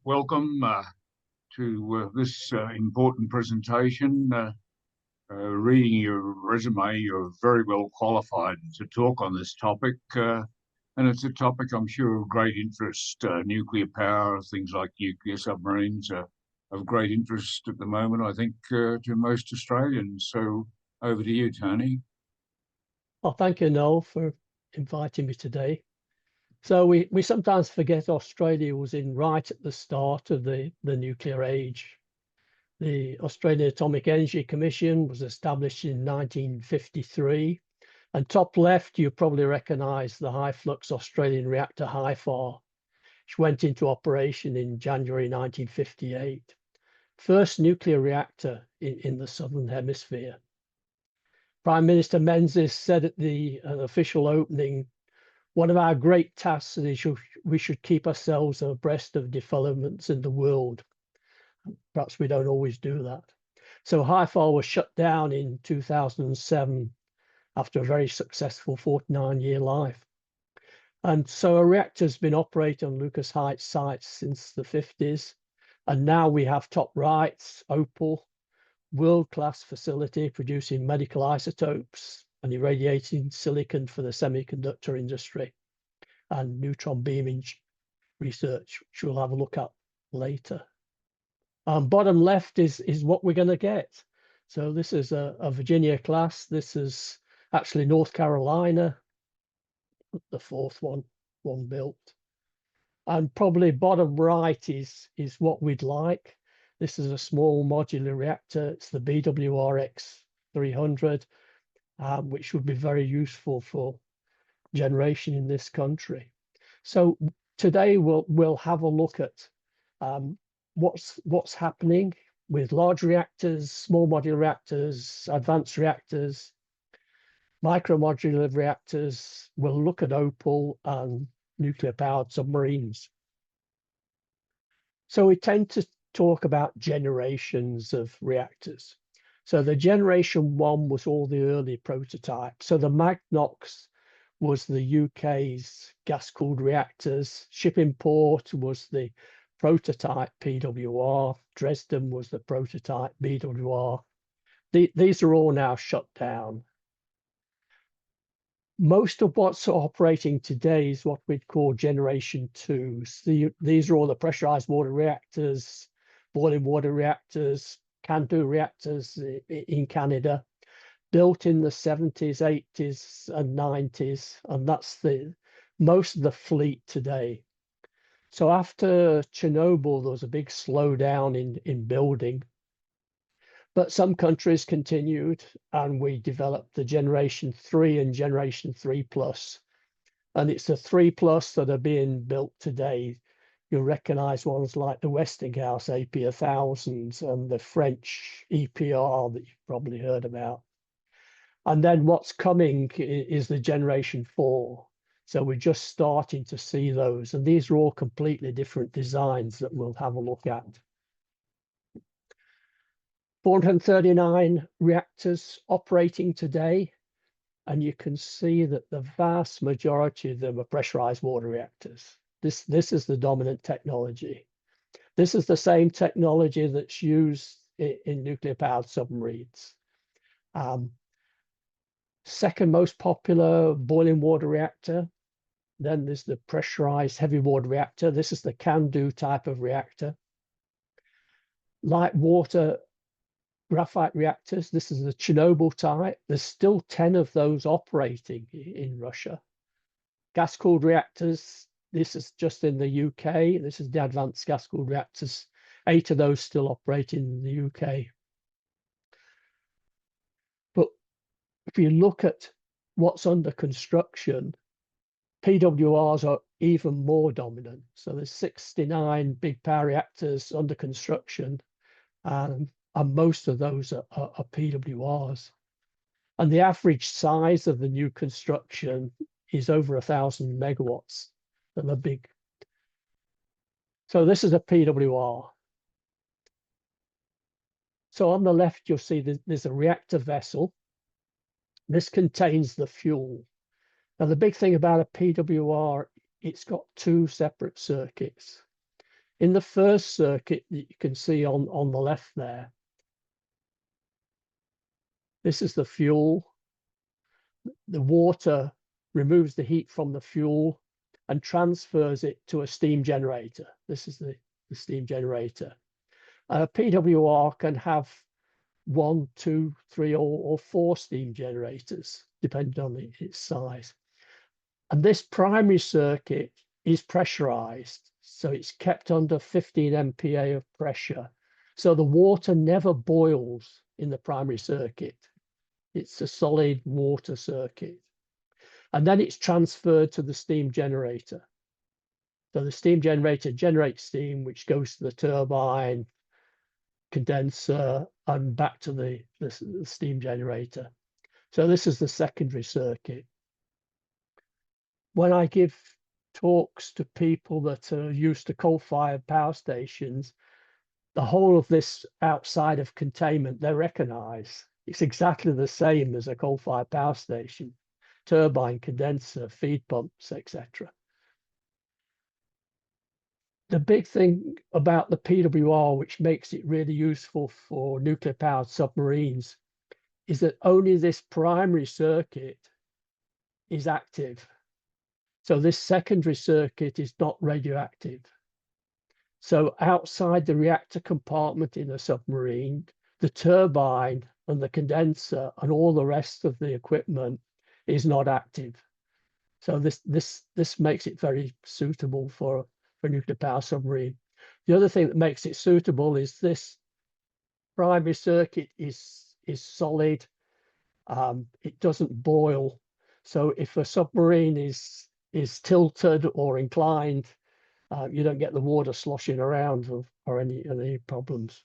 welcome to this important presentation. Reading your resume, you're very well qualified to talk on this topic. And it's a topic I'm sure of great interest. Nuclear power, things like nuclear submarines are of great interest at the moment, I think, to most Australians. So over to you, Tony. Well, thank you, Noel, for inviting me today. So we sometimes forget Australia was in right at the start of the nuclear age. The Australian Atomic Energy Commission was established in 1953. And top left, you probably recognise the high-flux Australian reactor HIFAR, which went into operation in January 1958. First nuclear reactor in the Southern Hemisphere. Prime Minister Menzies said at the official opening, one of our great tasks is we should keep ourselves abreast of developments in the world. Perhaps we don't always do that. So HIFAR was shut down in 2007 after a very successful 49-year life. And so a reactor's been operating on Lucas Heights sites since the 50s. And now we have top rights, OPAL, world-class facility producing medical isotopes and irradiating silicon for the semiconductor industry and neutron beaming research, which we'll have a look at later. Bottom left is what we're going to get. So this is a Virginia class. This is actually North Carolina, the fourth one built. And probably bottom right is what we'd like. This is a small modular reactor. It's the BWRX 300, which would be very useful for generation in this country. So today we'll have a look at what's happening with large reactors, small modular reactors, advanced reactors, micro modular reactors. We'll look at OPAL and nuclear-powered submarines. So we tend to talk about generations of reactors. So the generation one was all the early prototypes. So the Magnox was the UK's gas-cooled reactors. Shippingport was the prototype PWR. Dresden was the prototype BWR. These are all now shut down. Most of what's operating today is what we'd call generation two. So these are all the pressurized water reactors, boiling water reactors, CANDU reactors in Canada, built in the 70s, 80s, and 90s, and that's most of the fleet today. So after Chernobyl, there was a big slowdown in building, but some countries continued, and we developed the generation 3 and generation 3+. And it's the 3+ that are being built today. You'll recognize ones like the Westinghouse AP1000s and the French EPR that you've probably heard about. And then what's coming is the generation 4. So we're just starting to see those. And these are all completely different designs that we'll have a look at. 439 reactors operating today. And you can see that the vast majority of them are pressurized water reactors. This is the dominant technology. This is the same technology that's used in nuclear-powered submarines. Second most popular, boiling water reactor. Then there's the pressurized heavy water reactor. This is the CANDU type of reactor. Light water graphite reactors. This is the Chernobyl type. There's still 10 of those operating in Russia. Gas-cooled reactors. This is just in the UK. This is the advanced gas-cooled reactors. 8 of those still operate in the UK. But if you look at what's under construction, PWRs are even more dominant. So there's 69 big power reactors under construction, and most of those are PWRs. And the average size of the new construction is over 1,000 megawatts. So they're big. So this is a PWR. So on the left, you'll see there's a reactor vessel. This contains the fuel. Now, the big thing about a PWR, it's got 2 separate circuits. In the first circuit that you can see on the left there, this is the fuel. The water removes the heat from the fuel and transfers it to a steam generator. This is the steam generator. A PWR can have 1, 2, 3, or 4 steam generators, depending on its size. And this primary circuit is pressurized, so it's kept under 15 MPa of pressure. So the water never boils in the primary circuit. It's a solid water circuit. And then it's transferred to the steam generator. So the steam generator generates steam, which goes to the turbine, condenser, and back to the steam generator. So this is the secondary circuit. When I give talks to people that are used to coal-fired power stations, the whole of this outside of containment, they recognize. It's exactly the same as a coal-fired power station: turbine, condenser, feed pumps, etc. The big thing about the PWR, which makes it really useful for nuclear-powered submarines, is that only this primary circuit is active. So this secondary circuit is not radioactive. So outside the reactor compartment in a submarine, the turbine and the condenser and all the rest of the equipment is not active. So this makes it very suitable for nuclear power submarine. The other thing that makes it suitable is this primary circuit is solid. It doesn't boil. So if a submarine is tilted or inclined, you don't get the water sloshing around or any problems.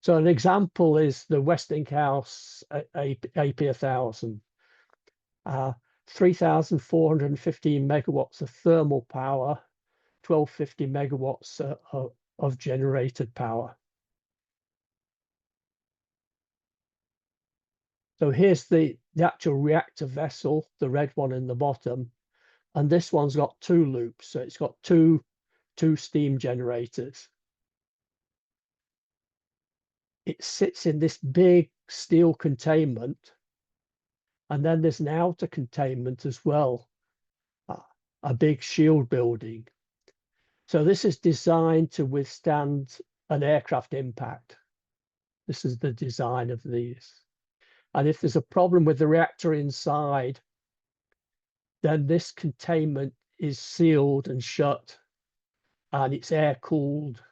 So an example is the Westinghouse AP1000. 3,415 megawatts of thermal power, 1,250 megawatts of generated power. So here's the actual reactor vessel, the red one in the bottom, and this one's got 2 loops, so it's got two steam generators. It sits in this big steel containment, and then there's an outer containment as well, a big shield building. So this is designed to withstand an aircraft impact. This is the design of these. And if there's a problem with the reactor inside, then this containment is sealed and shut, and it's air cooled.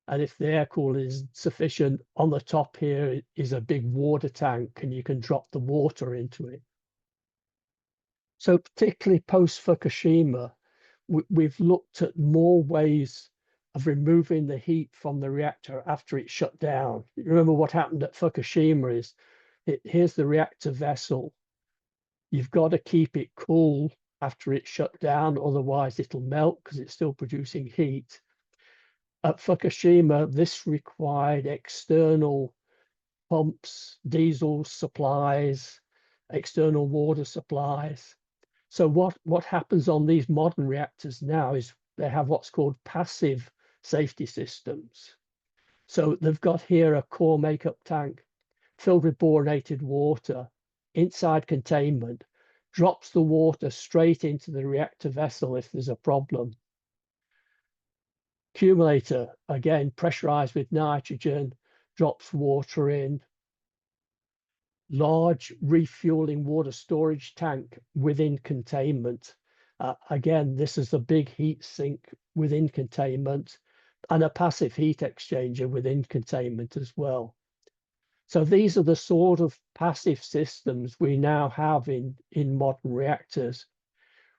And if the air cooling is sufficient, on the top here is a big water tank, and you can drop the water into it. So particularly post-Fukushima, we've looked at more ways of removing the heat from the reactor after it's shut down. Remember what happened at Fukushima is, here's the reactor vessel. You've got to keep it cool after it's shut down, otherwise it'll melt because it's still producing heat. At Fukushima, this required external pumps, diesel supplies, external water supplies. So what happens on these modern reactors now is they have what's called passive safety systems. So they've got here a core makeup tank filled with borinated water, inside containment, drops the water straight into the reactor vessel if there's a problem. Accumulator, again, pressurized with nitrogen, drops water in. Large refueling water storage tank within containment. Again, this is a big heat sink within containment, and a passive heat exchanger within containment as well. So these are the sort of passive systems we now have in modern reactors,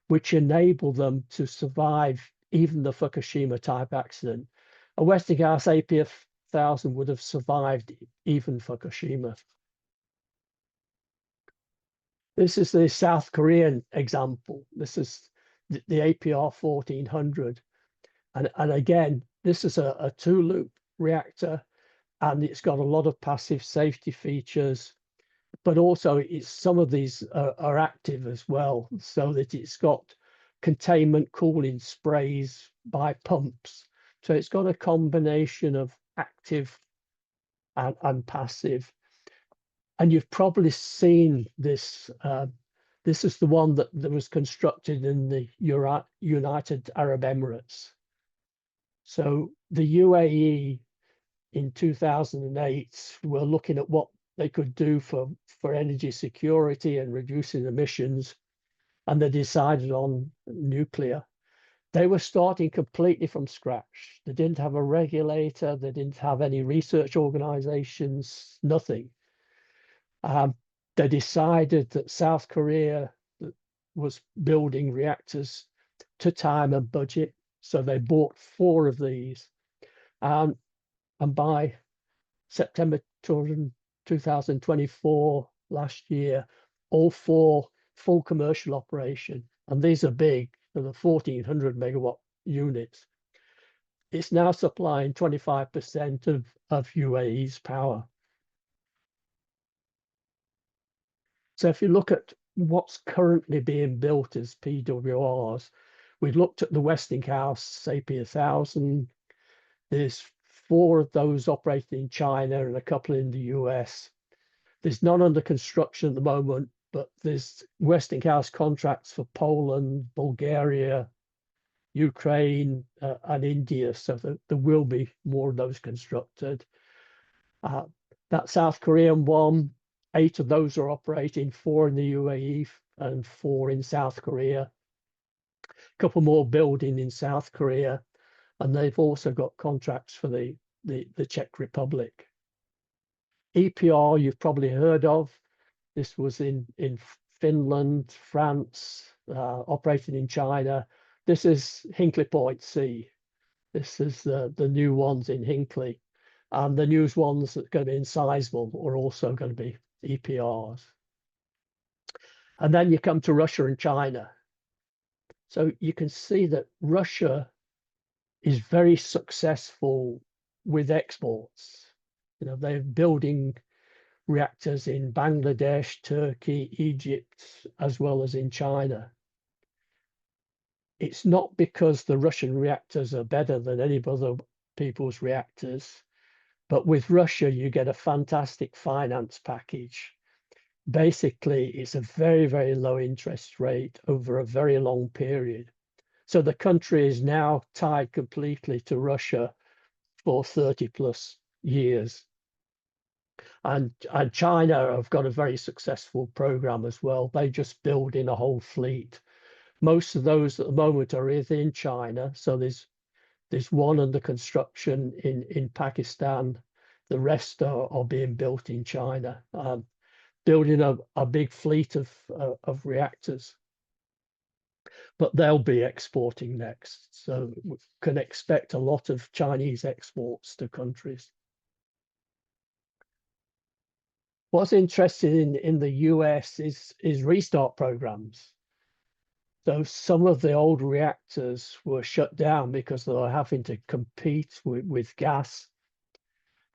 which enable them to survive even the Fukushima type accident. A Westinghouse AP1000 would have survived even Fukushima. This is the South Korean example. This is the APR 1400. And again, this is a 2-loop reactor, and it's got a lot of passive safety features, but also some of these are active as well, so that it's got containment cooling sprays by pumps. So it's got a combination of active and passive. And you've probably seen this. This is the one that was constructed in the United Arab Emirates. So the UAE in 2008 were looking at what they could do for energy security and reducing emissions, and they decided on nuclear. They were starting completely from scratch. They didn't have a regulator, they didn't have any research organizations, nothing. They decided that South Korea was building reactors to time and budget, so they bought 4 of these. And by September 2024, last year, all 4 full commercial operation, and these are big, they're the 1400 megawatt units. It's now supplying 25% of UAE's power. So if you look at what's currently being built as PWRs, we looked at the Westinghouse SAPIE 1000. There's 4 of those operating in China and a couple in the US. There's none under construction at the moment, but there's Westinghouse contracts for Poland, Bulgaria, Ukraine, and India. So there will be more of those constructed. That South Korean one, 8 of those are operating, 4 in the UAE and 4 in South Korea. A couple more building in South Korea, and they've also got contracts for the Czech Republic. EPR you've probably heard of. This was in Finland, France, operating in China. This is Hinkley Point C. This is the new ones in Hinkley. And the newest ones that are going to be in Sizewell are also going to be EPRs. And then you come to Russia and China. So you can see that Russia is very successful with exports. You know, they're building reactors in Bangladesh, Turkey, Egypt, as well as in China. It's not because the Russian reactors are better than any other people's reactors, but with Russia, you get a fantastic finance package. Basically, it's a very, very low interest rate over a very long period. So the country is now tied completely to Russia for 30 plus years. And China have got a very successful program as well. They just build in a whole fleet. Most of those at the moment are within China. So there's one under construction in Pakistan. The rest are being built in China, building a big fleet of reactors. But they'll be exporting next. So we can expect a lot of Chinese exports to countries. What's interesting in the US is restart programs. So some of the old reactors were shut down because they were having to compete with gas.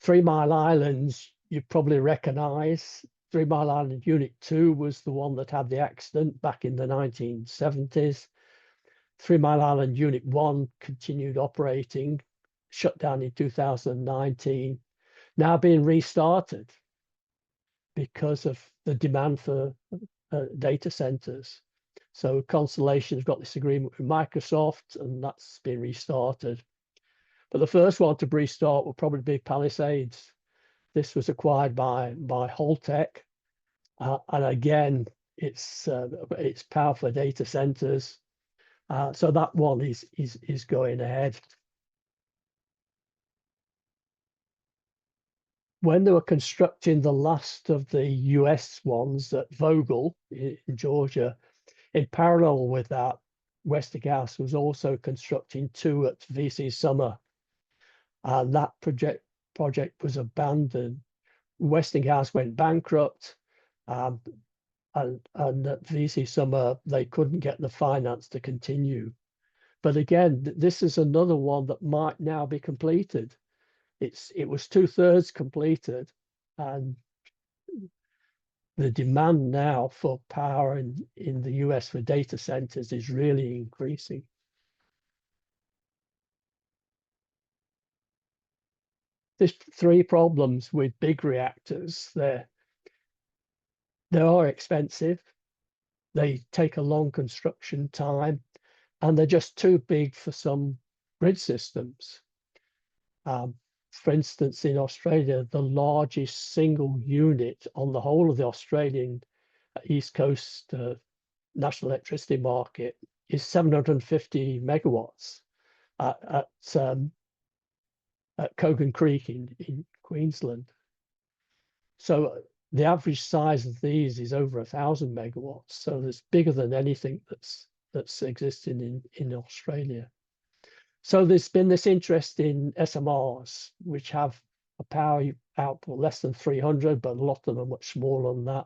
3 Mile Islands, you probably recognize. 3 Mile Island Unit 2 was the one that had the accident back in the 1970s. 3 Mile Island Unit 1 continued operating, shut down in 2019, now being restarted because of the demand for data centers. So Constellation has got this agreement with Microsoft, and that's been restarted. But the first one to restart will probably be Palisades. This was acquired by Holtec, and again, it's power for data centers. So that one is going ahead. When they were constructing the last of the US ones at Vogel in Georgia, in parallel with that, Westinghouse was also constructing 2 at VC Summer, and that project was abandoned. Westinghouse went bankrupt, and at VC Summer they couldn't get the finance to continue. But again, this is another one that might now be completed. It was 2/3 completed, and the demand now for power in the US for data centers is really increasing. There's three problems with big reactors. They are expensive, they take a long construction time, and they're just too big for some grid systems. For instance, in Australia, the largest single unit on the whole of the Australian East Coast national electricity market is 750 megawatts at Cogan Creek in Queensland. So the average size of these is over 1,000 megawatts. So it's bigger than anything that's existing in Australia. So there's been this interest in SMRs, which have a power output less than 300, but a lot of them are much smaller than that.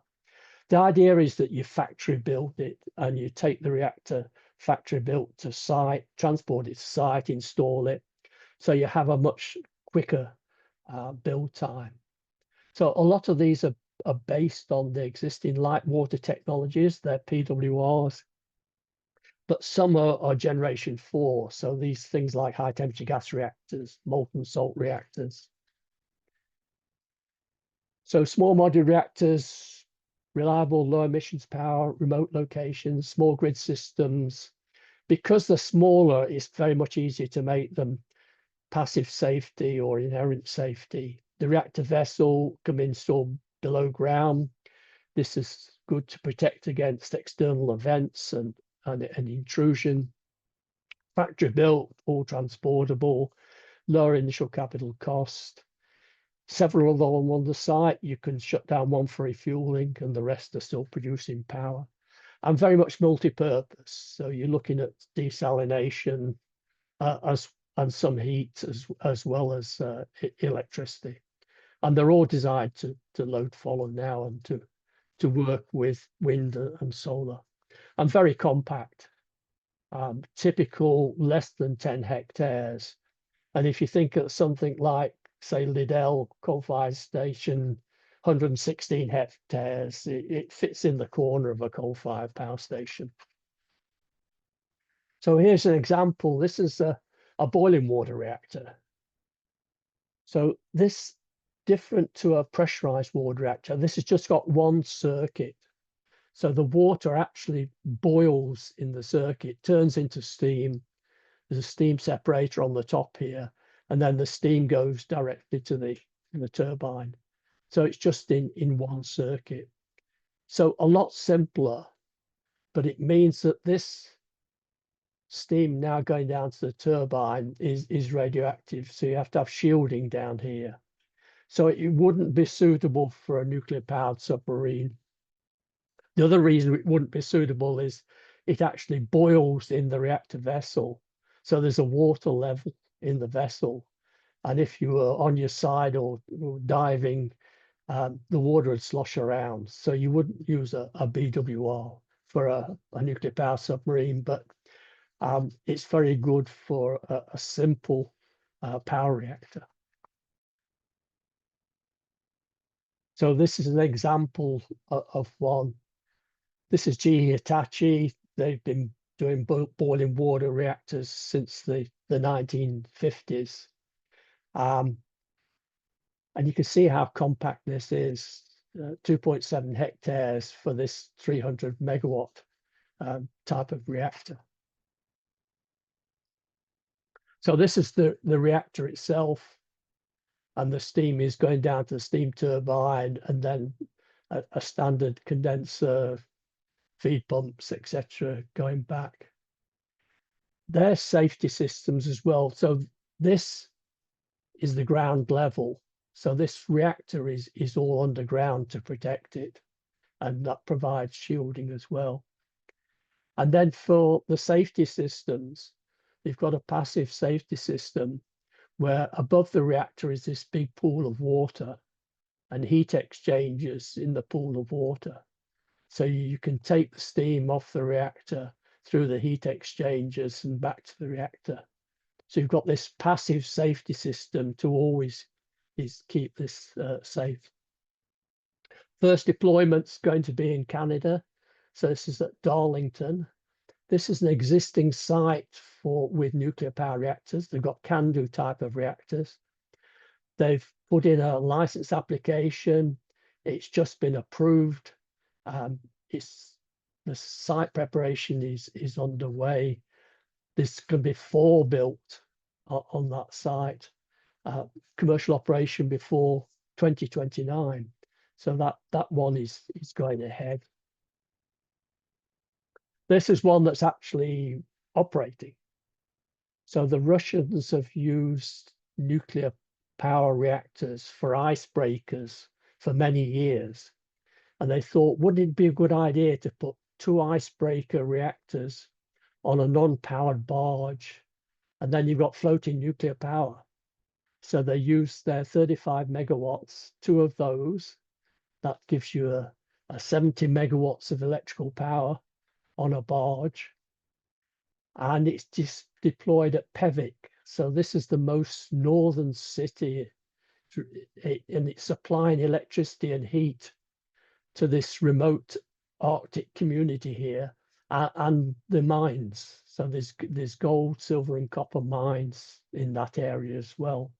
The idea is that you factory build it and you take the reactor factory built to site, transport it to site, install it. So you have a much quicker build time. So a lot of these are based on the existing light water technologies, they're PWRs, but some are generation 4. So these things like high temperature gas reactors, molten salt reactors. So small modular reactors, reliable low emissions power, remote locations, small grid systems. Because they're smaller, it's very much easier to make them passive safety or inherent safety. The reactor vessel can be installed below ground. This is good to protect against external events and intrusion. Factory built, all transportable, lower initial capital cost. Several of them on one site, you can shut down one for refueling and the rest are still producing power. And very much multi-purpose. So you're looking at desalination and some heat as well as electricity. And they're all designed to load follow now and to work with wind and solar. And very compact, typical less than 10 hectares. And if you think of something like, say, Liddell coal-fired station, 116 hectares, it fits in the corner of a coal-fired power station. So here's an example. This is a boiling water reactor. So this, different to a pressurized water reactor, this has just got one circuit. So the water actually boils in the circuit, turns into steam. There's a steam separator on the top here, and then the steam goes directly to the turbine. So it's just in one circuit. So a lot simpler, but it means that this steam now going down to the turbine is radioactive. So you have to have shielding down here. So it wouldn't be suitable for a nuclear powered submarine. The other reason it wouldn't be suitable is it actually boils in the reactor vessel. So there's a water level in the vessel. And if you were on your side or diving, the water would slosh around. So you wouldn't use a BWR for a nuclear power submarine, but it's very good for a simple power reactor. So this is an example of one. This is GE Hitachi. They've been doing boiling water reactors since the 1950s. And you can see how compact this is, 2.7 hectares for this 300 megawatt type of reactor. So this is the reactor itself, and the steam is going down to the steam turbine, and then a standard condenser, feed pumps, etc., going back. There's safety systems as well. So this is the ground level. So this reactor is all underground to protect it, and that provides shielding as well. And then for the safety systems, they've got a passive safety system where above the reactor is this big pool of water and heat exchangers in the pool of water. So you can take the steam off the reactor through the heat exchangers and back to the reactor. So you've got this passive safety system to always keep this safe. First deployment's going to be in Canada. So this is at Darlington. This is an existing site with nuclear power reactors. They've got CANDU type of reactors. They've put in a license application. It's just been approved. The site preparation is underway. There's going to be 4 built on that site. Commercial operation before 2029. So that one is going ahead. This is one that's actually operating. So the Russians have used nuclear power reactors for icebreakers for many years. And they thought, wouldn't it be a good idea to put 2 icebreaker reactors on a non-powered barge? And then you've got floating nuclear power. So they used their 35 megawatts, 2 of those. That gives you a 70 megawatts of electrical power on a barge. And it's just deployed at Pevek. So this is the most northern city, and it's supplying electricity and heat to this remote Arctic community here, and the mines. So there's gold, silver, and copper mines in that area as well.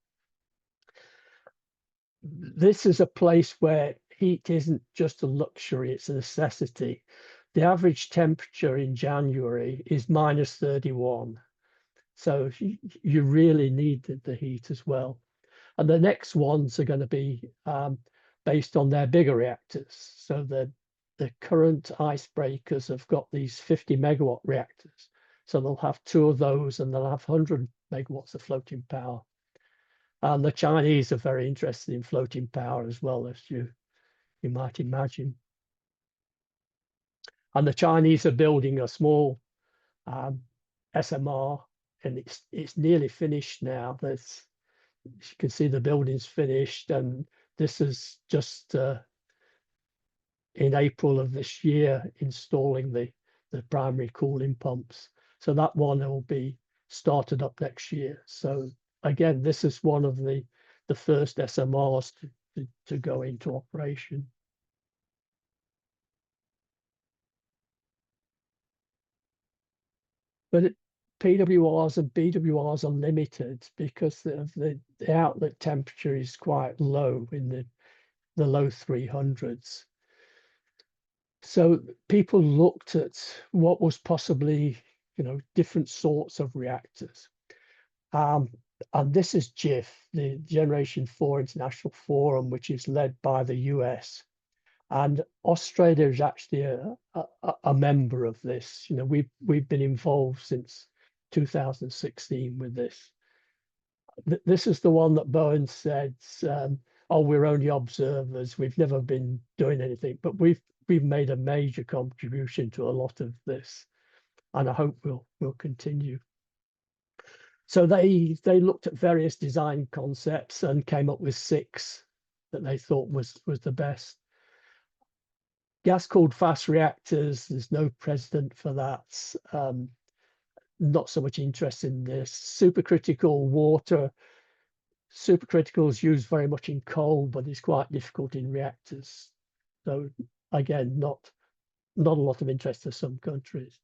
This is a place where heat isn't just a luxury, it's a necessity. The average temperature in January is -31. So you really need the heat as well. And the next ones are going to be based on their bigger reactors. So the current icebreakers have got these 50 megawatt reactors. So they'll have 2 of those, and they'll have 100 megawatts of floating power. And the Chinese are very interested in floating power as well, as you might imagine. And the Chinese are building a small SMR, and it's nearly finished now. As you can see, the building's finished, and this is just in April of this year installing the primary cooling pumps. So that one will be started up next year. So again, this is one of the first SMRs to go into operation. But PWRs and BWRs are limited because the outlet temperature is quite low in the low 300s. So people looked at what was possibly, different sorts of reactors. And this is GIF, the Generation 4 International Forum, which is led by the US. And Australia is actually a member of this. We've been involved since 2016 with this. This is the one that Bowen said, oh, we're only observers. We've never been doing anything, but we've made a major contribution to a lot of this, and I hope we'll continue. So they looked at various design concepts and came up with 6 that they thought was the best. Gas-cooled fast reactors, there's no precedent for that. Not so much interest in this. Supercritical water. Supercritical is used very much in coal, but it's quite difficult in reactors. So again, not a lot of interest to some countries.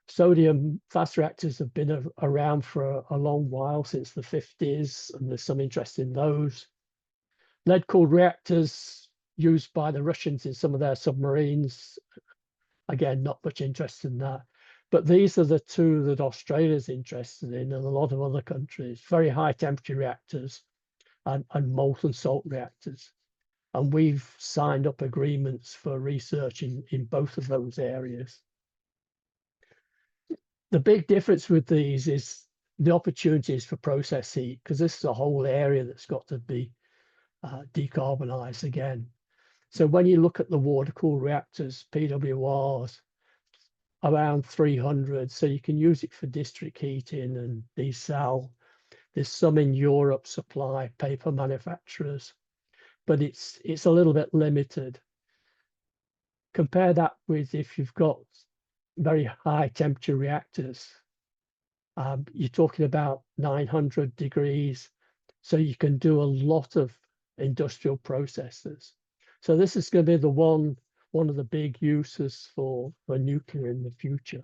Sodium fast reactors have been around for a long while, since the 50s, and there's some interest in those. Lead-cooled reactors used by the Russians in some of their submarines. Again, not much interest in that. But these are the 2 that Australia's interested in, and a lot of other countries. Very high temperature reactors and molten salt reactors. And we've signed up agreements for research in both of those areas. The big difference with these is the opportunities for process heat, because this is a whole area that's got to be decarbonized again. So when you look at the water-cooled reactors, PWRs, around 300, so you can use it for district heating and desal. There's some in Europe supply paper manufacturers, but it's a little bit limited. Compare that with if you've got very high temperature reactors. You're talking about 900 degrees, so you can do a lot of industrial processes. So this is going to be the one of the big uses for nuclear in the future.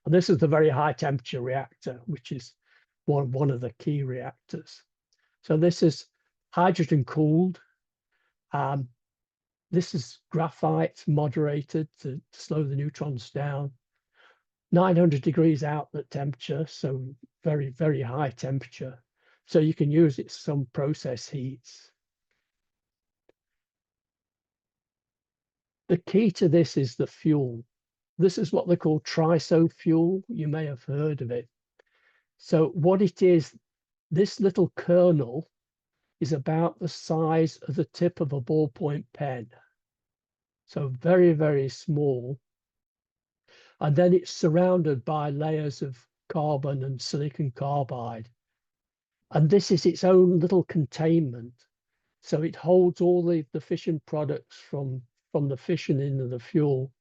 And this is the very high temperature reactor, which is one of the key reactors. So this is hydrogen cooled. This is graphite moderated to slow the neutrons down. 900 degrees outlet temperature, so very, very high temperature. So you can use it some process heats. The key to this is the fuel. This is what they call triso fuel. You may have heard of it. So what it is, this little kernel is about the size of the tip of a ballpoint pen. So very, very small. And then it's surrounded by layers of carbon and silicon carbide. And this is its own little containment. So it holds all the fission products from the fission into the fuel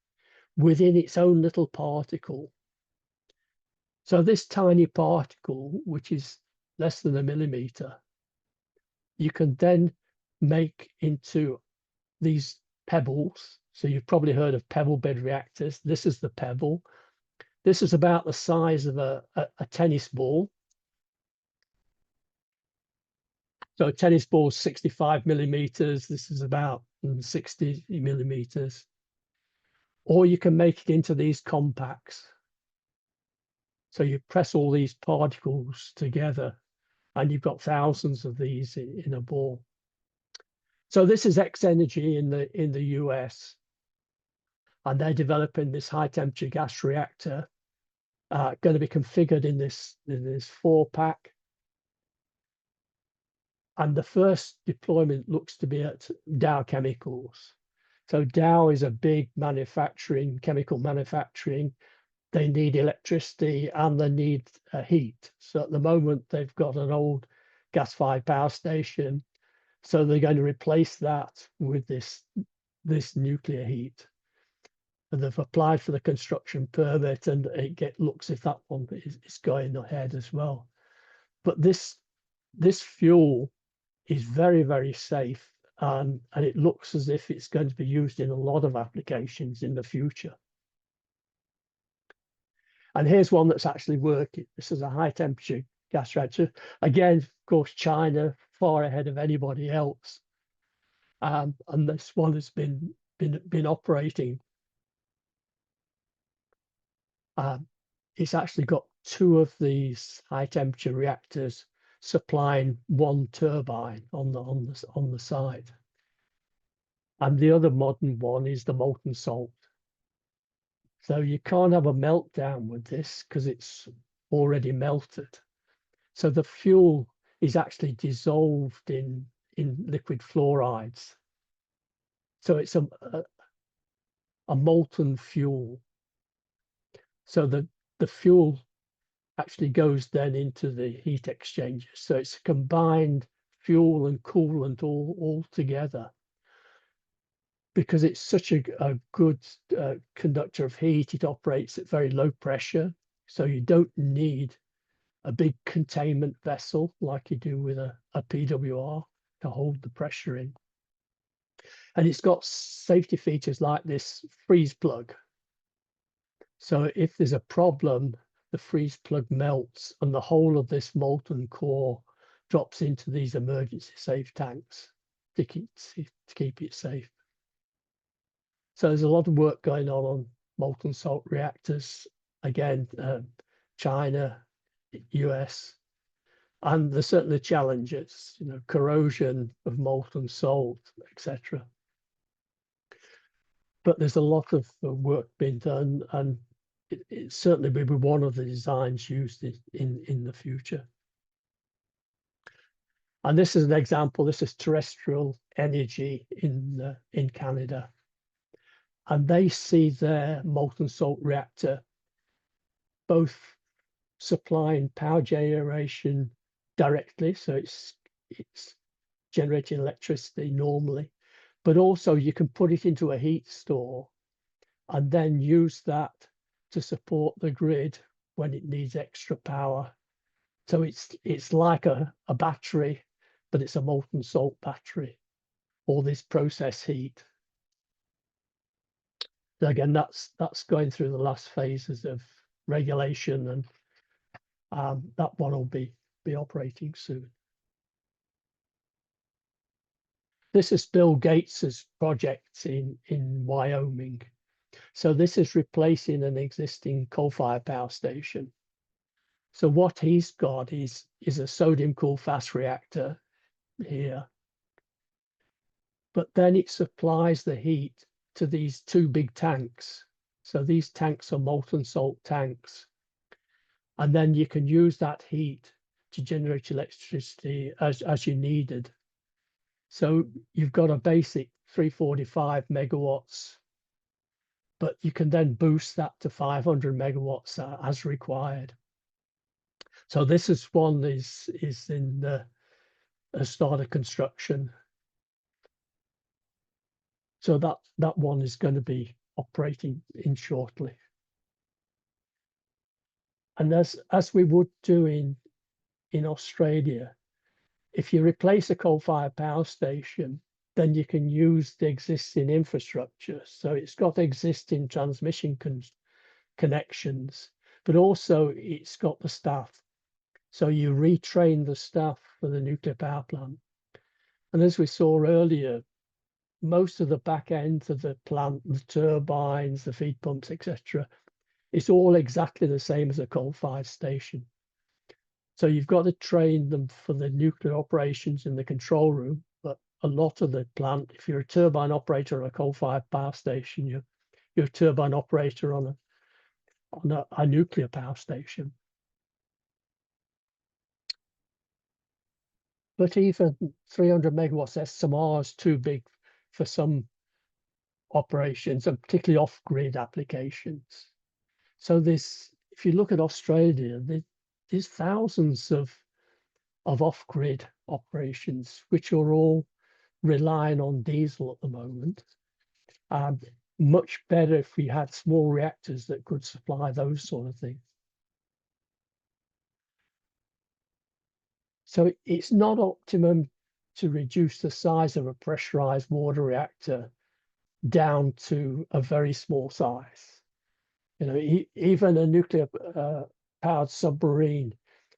within its own little particle. So this tiny particle, which is less than a millimeter, you can then make into these pebbles. So you've probably heard of pebble bed reactors. This is the pebble. This is about the size of a tennis ball. So a tennis ball is 65 millimeters. This is about 60 millimeters. Or you can make it into these compacts. So you press all these particles together and you've got thousands of these in a ball. So this is X-Energy in the US, and they're developing this high temperature gas reactor, going to be configured in this 4-pack. And the first deployment looks to be at Dow Chemicals. So Dow is a big chemical manufacturing. They need electricity and they need heat. So at the moment, they've got an old gas-fired power station. So they're going to replace that with this nuclear heat. And they've applied for the construction permit, and it looks if that one is going ahead as well. But this fuel is very, very safe, and it looks as if it's going to be used in a lot of applications in the future. And here's one that's actually working. This is a high temperature gas reactor. Again, of course, China far ahead of anybody else. And this one has been operating. It's actually got 2 of these high temperature reactors supplying 1 turbine on the side. And the other modern one is the molten salt. So you can't have a meltdown with this because it's already melted. So the fuel is actually dissolved in liquid fluorides. So it's a molten fuel. So the fuel actually goes then into the heat exchanger. So it's a combined fuel and coolant all together. Because it's such a good conductor of heat, it operates at very low pressure. So you don't need a big containment vessel like you do with a PWR to hold the pressure in. And it's got safety features like this freeze plug. So if there's a problem, the freeze plug melts and the whole of this molten core drops into these emergency safe tanks to keep it safe. So there's a lot of work going on molten salt reactors. Again, China, US, and there's certainly challenges, corrosion of molten salt, etc. But there's a lot of work being done, and it certainly will be one of the designs used in the future. And this is an example. This is Terrestrial Energy in Canada. And they see their molten salt reactor both supplying power generation directly, so it's generating electricity normally, but also you can put it into a heat store and then use that to support the grid when it needs extra power. So it's like a battery, but it's a molten salt battery. all this process heat. So again, that's going through the last phases of regulation, and that one will be operating soon. This is Bill Gates's project in Wyoming. So this is replacing an existing coal-fired power station. So what he's got is a sodium-cooled fast reactor here, but then it supplies the heat to these two big tanks. So these tanks are molten salt tanks, and then you can use that heat to generate electricity as you needed. So you've got a basic 345 megawatts, but you can then boost that to 500 megawatts as required. So this is one is in the start of construction. So that one is going to be operating in shortly. And as we would do in Australia, if you replace a coal-fired power station, then you can use the existing infrastructure. So it's got existing transmission connections, but also it's got the staff. So you retrain the staff for the nuclear power plant. And as we saw earlier, most of the back end of the plant, the turbines, the feed pumps, etc., it's all exactly the same as a coal-fired station. So you've got to train them for the nuclear operations in the control room, but a lot of the plant, if you're a turbine operator on a coal-fired power station, you're a turbine operator on a nuclear power station. But even 300 megawatts SMR is too big for some operations, and particularly off-grid applications. So if you look at Australia, there's thousands of off-grid operations, which are all relying on diesel at the moment. Much better if we had small reactors that could supply those sort of things. So it's not optimum to reduce the size of a pressurized water reactor down to a very small size. You know, even a nuclear powered submarine,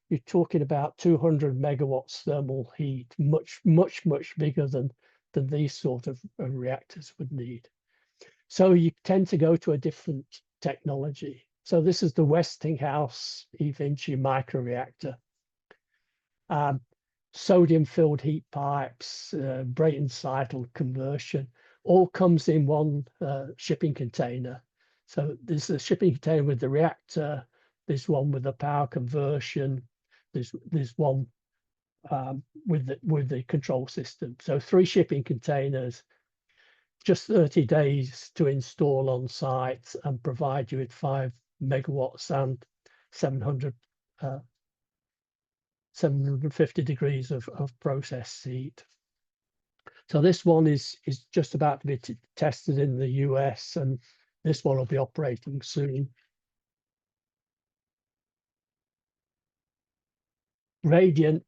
you're talking about 200 megawatts thermal heat, much bigger than these sort of reactors would need. So you tend to go to a different technology. So this is the Westinghouse eVinci microreactor. Sodium-filled heat pipes, Brayton cycle conversion, all comes in one shipping container. So there's a shipping container with the reactor, there's one with the power conversion, there's one with the control system. So 3 shipping containers, just 30 days to install on site and provide you with 5 megawatts and 750 degrees of process heat. So this one is just about to be tested in the US, and this one will be operating soon. Radiant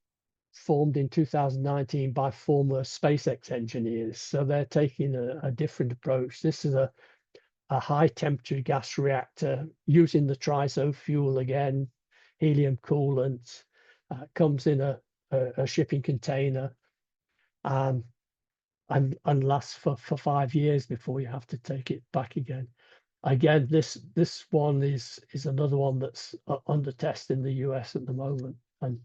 formed in 2019 by former SpaceX engineers. So they're taking a different approach. This is a high temperature gas reactor using the TRISO fuel again, helium coolant, comes in a shipping container, and lasts for 5 years before you have to take it back again. Again, this one is another one that's under test in the US at the moment, and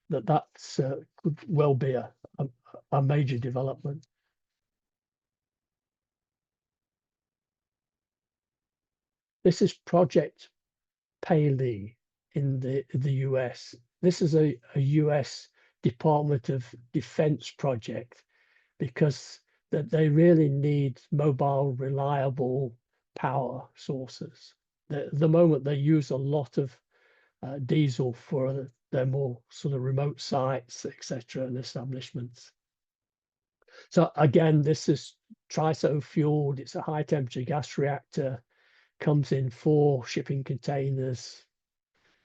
that's could well be a major development. This is Project FAIE in the US. This is a US Department of Defense project, because that they really need mobile, reliable power sources. At the moment, they use a lot of diesel for their more sort of remote sites, etc., and establishments. So again, this is TRISO fueled. It's a high temperature gas reactor, comes in 4 shipping containers,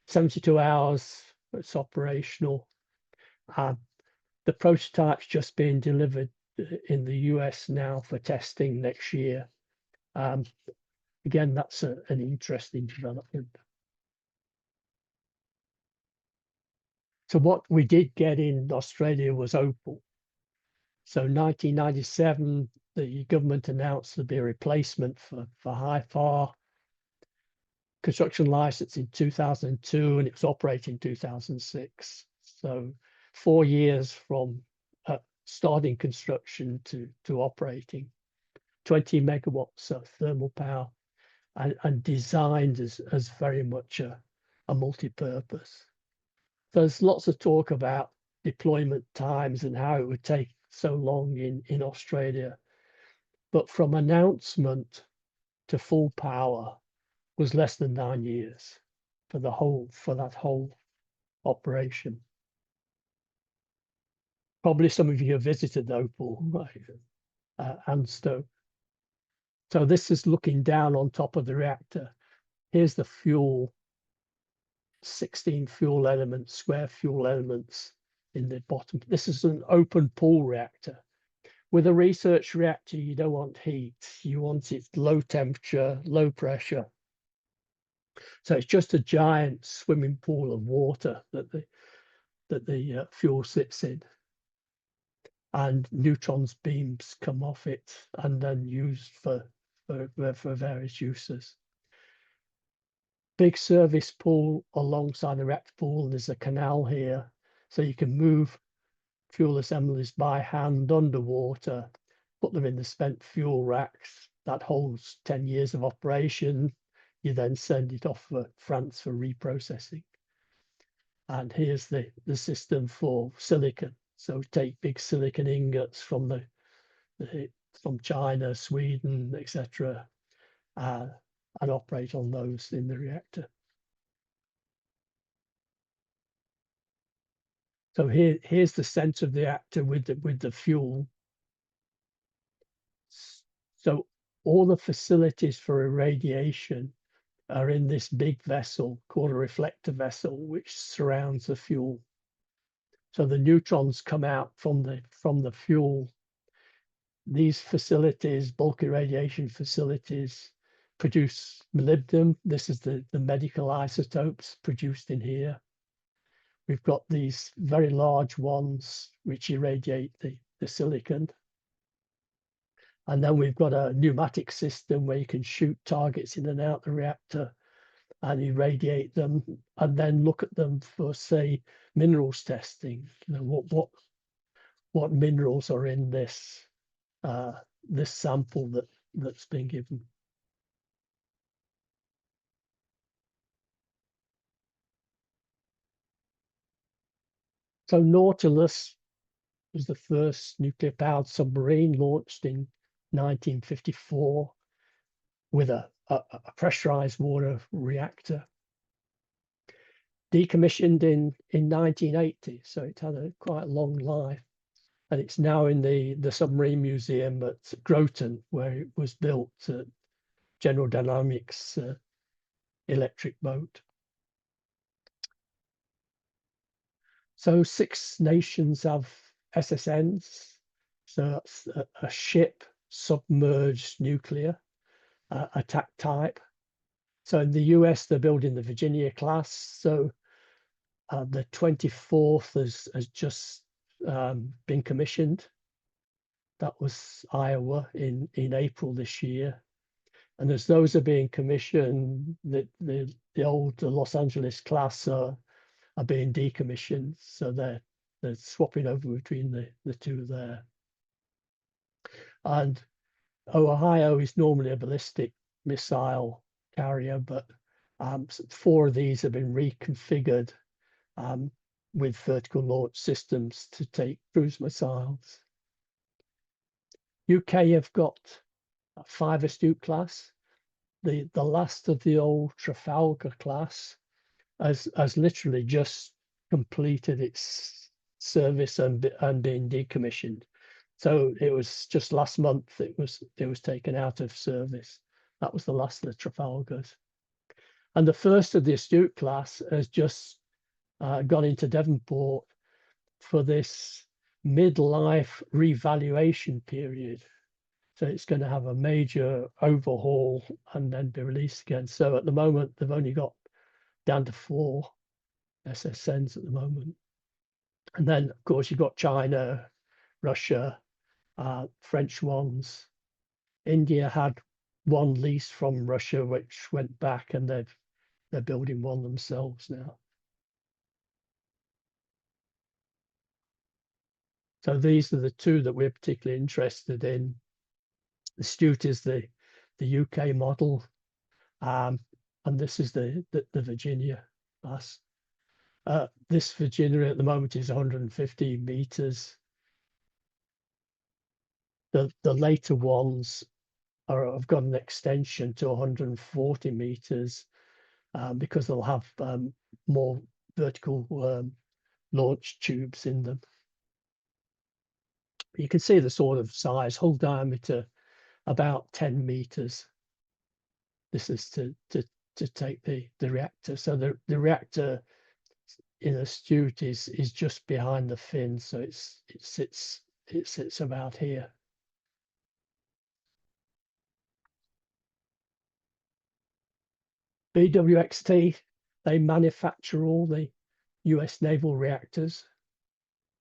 72 hours, it's operational. The prototype's just being delivered in the US now for testing next year. Again, that's an interesting development. So what we did get in Australia was OPAL. So 1997, the government announced there'd be a replacement for HIFAR. Construction license in 2002, and it was operating in 2006. So 4 years from starting construction to operating. 20 megawatts of thermal power, and designed as very much a multi-purpose. There's lots of talk about deployment times and how it would take so long in Australia, but from announcement to full power was less than 9 years for that whole operation. Probably some of you have visited OPAL, ANSTO. So this is looking down on top of the reactor. Here's the fuel, 16 fuel elements, square fuel elements in the bottom. This is an open pool reactor. With a research reactor, you don't want heat. You want it low temperature, low pressure. So it's just a giant swimming pool of water that the fuel sits in. And neutrons beams come off it and then used for various uses. Big service pool alongside the reactor pool. There's a canal here, so you can move fuel assemblies by hand underwater, put them in the spent fuel racks. That holds 10 years of operation. You then send it off for France for reprocessing. And here's the system for silicon. So take big silicon ingots from from China, Sweden, etc., and operate on those in the reactor. So here's the center of the reactor with the fuel. So all the facilities for irradiation are in this big vessel called a reflector vessel, which surrounds the fuel. So the neutrons come out from the fuel. These facilities, bulk irradiation facilities, produce molybdenum. This is the medical isotopes produced in here. We've got these very large ones which irradiate the silicon. And then we've got a pneumatic system where you can shoot targets in and out the reactor and irradiate them, and then look at them for, say, minerals testing. You know, what minerals are in this this sample that's been given. So Nautilus was the first nuclear-powered submarine launched in 1954 with a pressurized water reactor. Decommissioned in 1980, so it had a quite long life. And it's now in the Submarine Museum at Groton, where it was built at General Dynamics electric boat. So 6 nations have SSNs. So that's a ship, submerged nuclear attack type. So in the US, they're building the Virginia class. So the 24th has just been commissioned. That was Iowa in April this year. And as those are being commissioned, the old Los Angeles class are being decommissioned. So they're swapping over between the two there. And Ohio is normally a ballistic missile carrier, but 4 of these have been reconfigured with vertical launch systems to take cruise missiles. UK have got 5 Astute class. The last of the old Trafalgar class has literally just completed its service and been decommissioned. So it was just last month it was taken out of service. That was the last of the Trafalgars. And the first of the Astute class has just gone into Devonport for this midlife revaluation period. So it's going to have a major overhaul and then be released again. So at the moment, they've only got down to 4 SSNs at the moment. And then, of course, you've got China, Russia, French ones. India had one lease from Russia, which went back, and they're building one themselves now. So these are the 2 that we're particularly interested in. The Astute is the UK model, and this is the Virginia class. This Virginia at the moment is 150 meters. The later ones have got an extension to 140 meters because they'll have more vertical launch tubes in them. You can see the sort of size, hull diameter about 10 meters. This is to take the reactor. So the reactor in Astute is just behind the fin, so it sits about here. BWXT, they manufacture all the US naval reactors.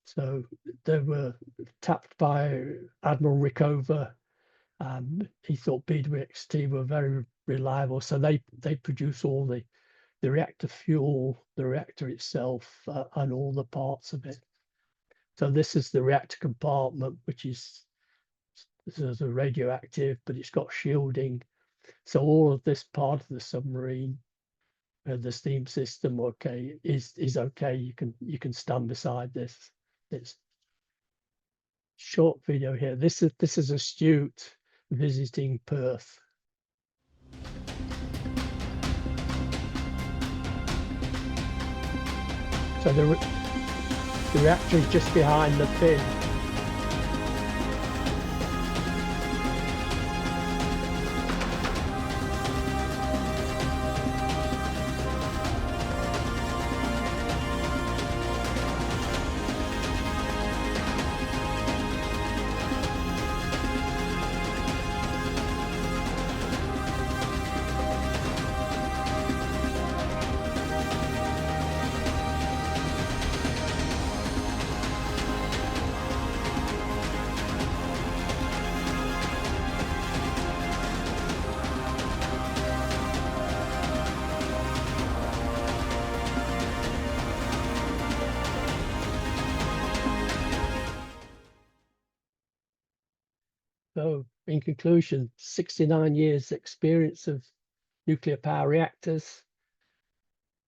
So they were tapped by Admiral Rickover. He thought BWXT were very reliable, so they produce all the reactor fuel, the reactor itself, and all the parts of it. So this is the reactor compartment, which is radioactive, but it's got shielding. So all of this part of the submarine, the steam system, okay, is okay. You can stand beside this. It's short video here. This is Astute visiting Perth. So the reactor is just behind the fin. So in conclusion, 69 years experience of nuclear power reactors,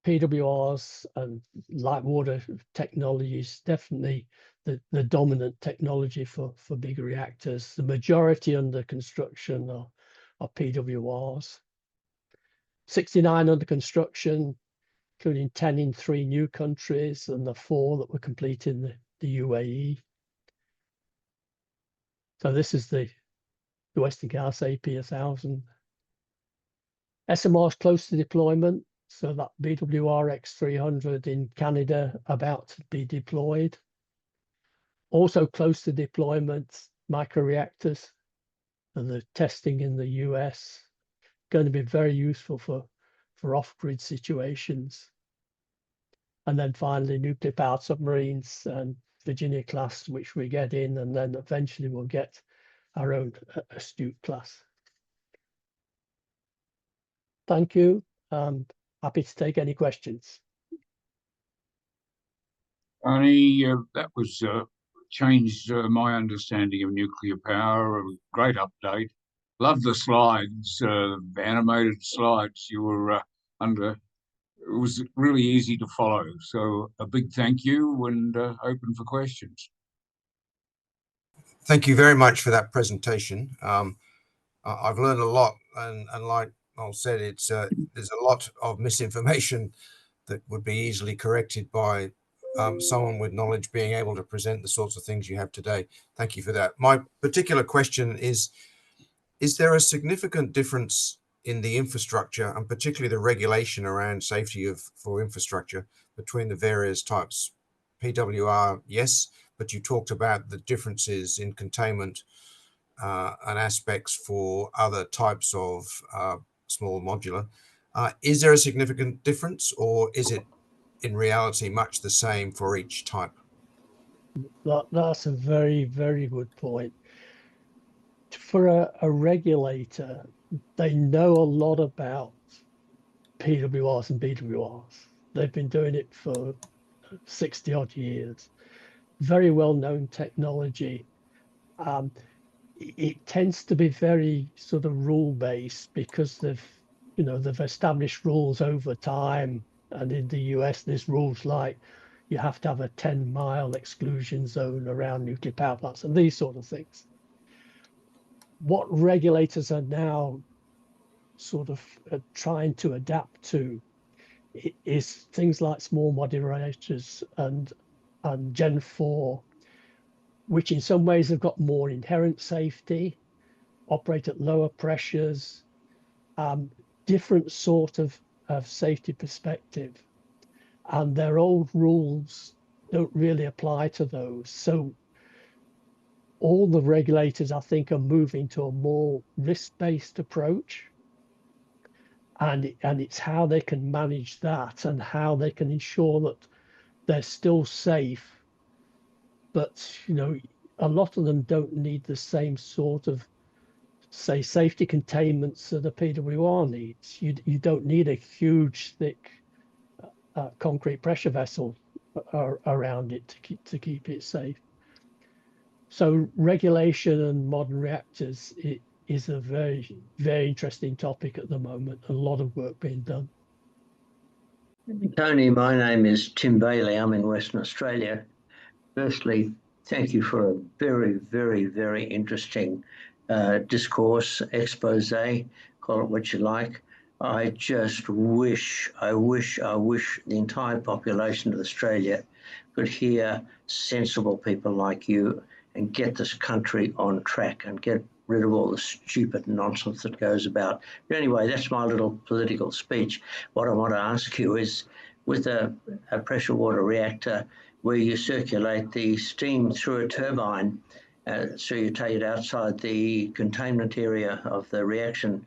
PWRs and light water technologies, definitely the dominant technology for bigger reactors. The majority under construction are PWRs. 69 under construction, including 10 in 3 new countries and the 4 that were complete in the UAE. So this is the Westinghouse AP1000. SMRs close to deployment, so that BWR X300 in Canada about to be deployed. Also close to deployment, microreactors and the testing in the US. Going to be very useful for off-grid situations. And then finally, nuclear-powered submarines and Virginia class, which we get in, and then eventually we'll get our own Astute class. Thank you. Happy to take any questions. Tony, that was changed my understanding of nuclear power. A great update. Love the slides, animated slides you were under. It was really easy to follow. So a big thank you and open for questions. Thank you very much for that presentation. I've learned a lot, and like Noel said, there's a lot of misinformation that would be easily corrected by someone with knowledge being able to present the sorts of things you have today. Thank you for that. My particular question is there a significant difference in the infrastructure and particularly the regulation around safety for infrastructure between the various types PWR, yes, but you talked about the differences in containment and aspects for other types of small modular. Is there a significant difference, or is it in reality much the same for each type? That's a very, very good point. For a regulator, they know a lot about PWRs and BWRs. They've been doing it for 60 odd years. Very well known technology. It tends to be very sort of rule based because they've established rules over time. And in the US, there's rules like you have to have a 10-mile exclusion zone around nuclear power plants and these sort of things. What regulators are now sort of trying to adapt to is things like small modular reactors and Gen 4, which in some ways have got more inherent safety, operate at lower pressures, different sort of safety perspective. And their old rules don't really apply to those. So all the regulators, I think, are moving to a more risk-based approach. And it's how they can manage that and how they can ensure that they're still safe. But, a lot of them don't need the same sort of, say, safety containments that a PWR needs. You don't need a huge, thick concrete pressure vessel around it to keep it safe. So regulation and modern reactors is a very, very interesting topic at the moment. A lot of work being done. Tony, my name is Tim Bailey. I'm in Western Australia. Firstly, thank you for a very, very, very interesting discourse, expose, call it what you like. I just wish the entire population of Australia could hear sensible people like you and get this country on track and get rid of all the stupid nonsense that goes about. But anyway, that's my little political speech. What I want to ask you is, with a pressure water reactor where you circulate the steam through a turbine, so you take it outside the containment area of the reaction,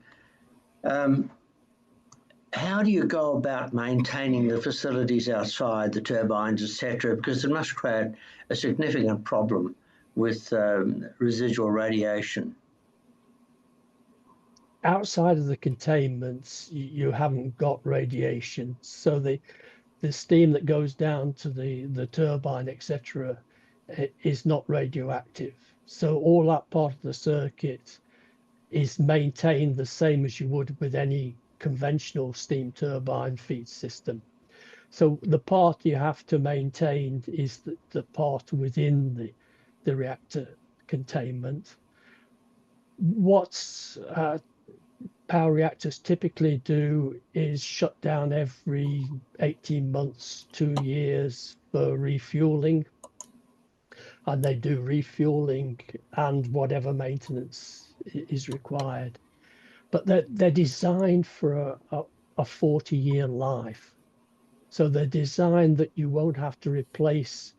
how do you go about maintaining the facilities outside, the turbines, etc.? Because it must create a significant problem with residual radiation. Outside of the containments, you haven't got radiation. So the steam that goes down to the turbine, etc., is not radioactive. So all that part of the circuit is maintained the same as you would with any conventional steam turbine feed system. So the part you have to maintain is the part within the reactor containment. What power reactors typically do is shut down every 18 months, 2 years for refueling. And they do refueling and whatever maintenance is required. But they're designed for a 40-year life. So they're designed that you won't have to replace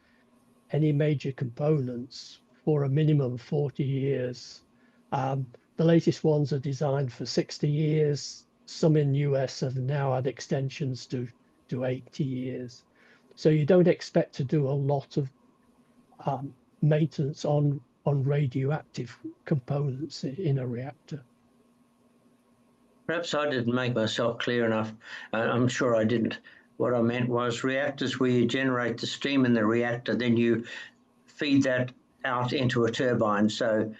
any major components for a minimum of 40 years. The latest ones are designed for 60 years. Some in the US have now had extensions to 80 years. So you don't expect to do a lot of maintenance on radioactive components in a reactor. Perhaps I didn't make myself clear enough. I'm sure I didn't. What I meant was reactors where you generate the steam in the reactor, then you feed that out into a turbine. So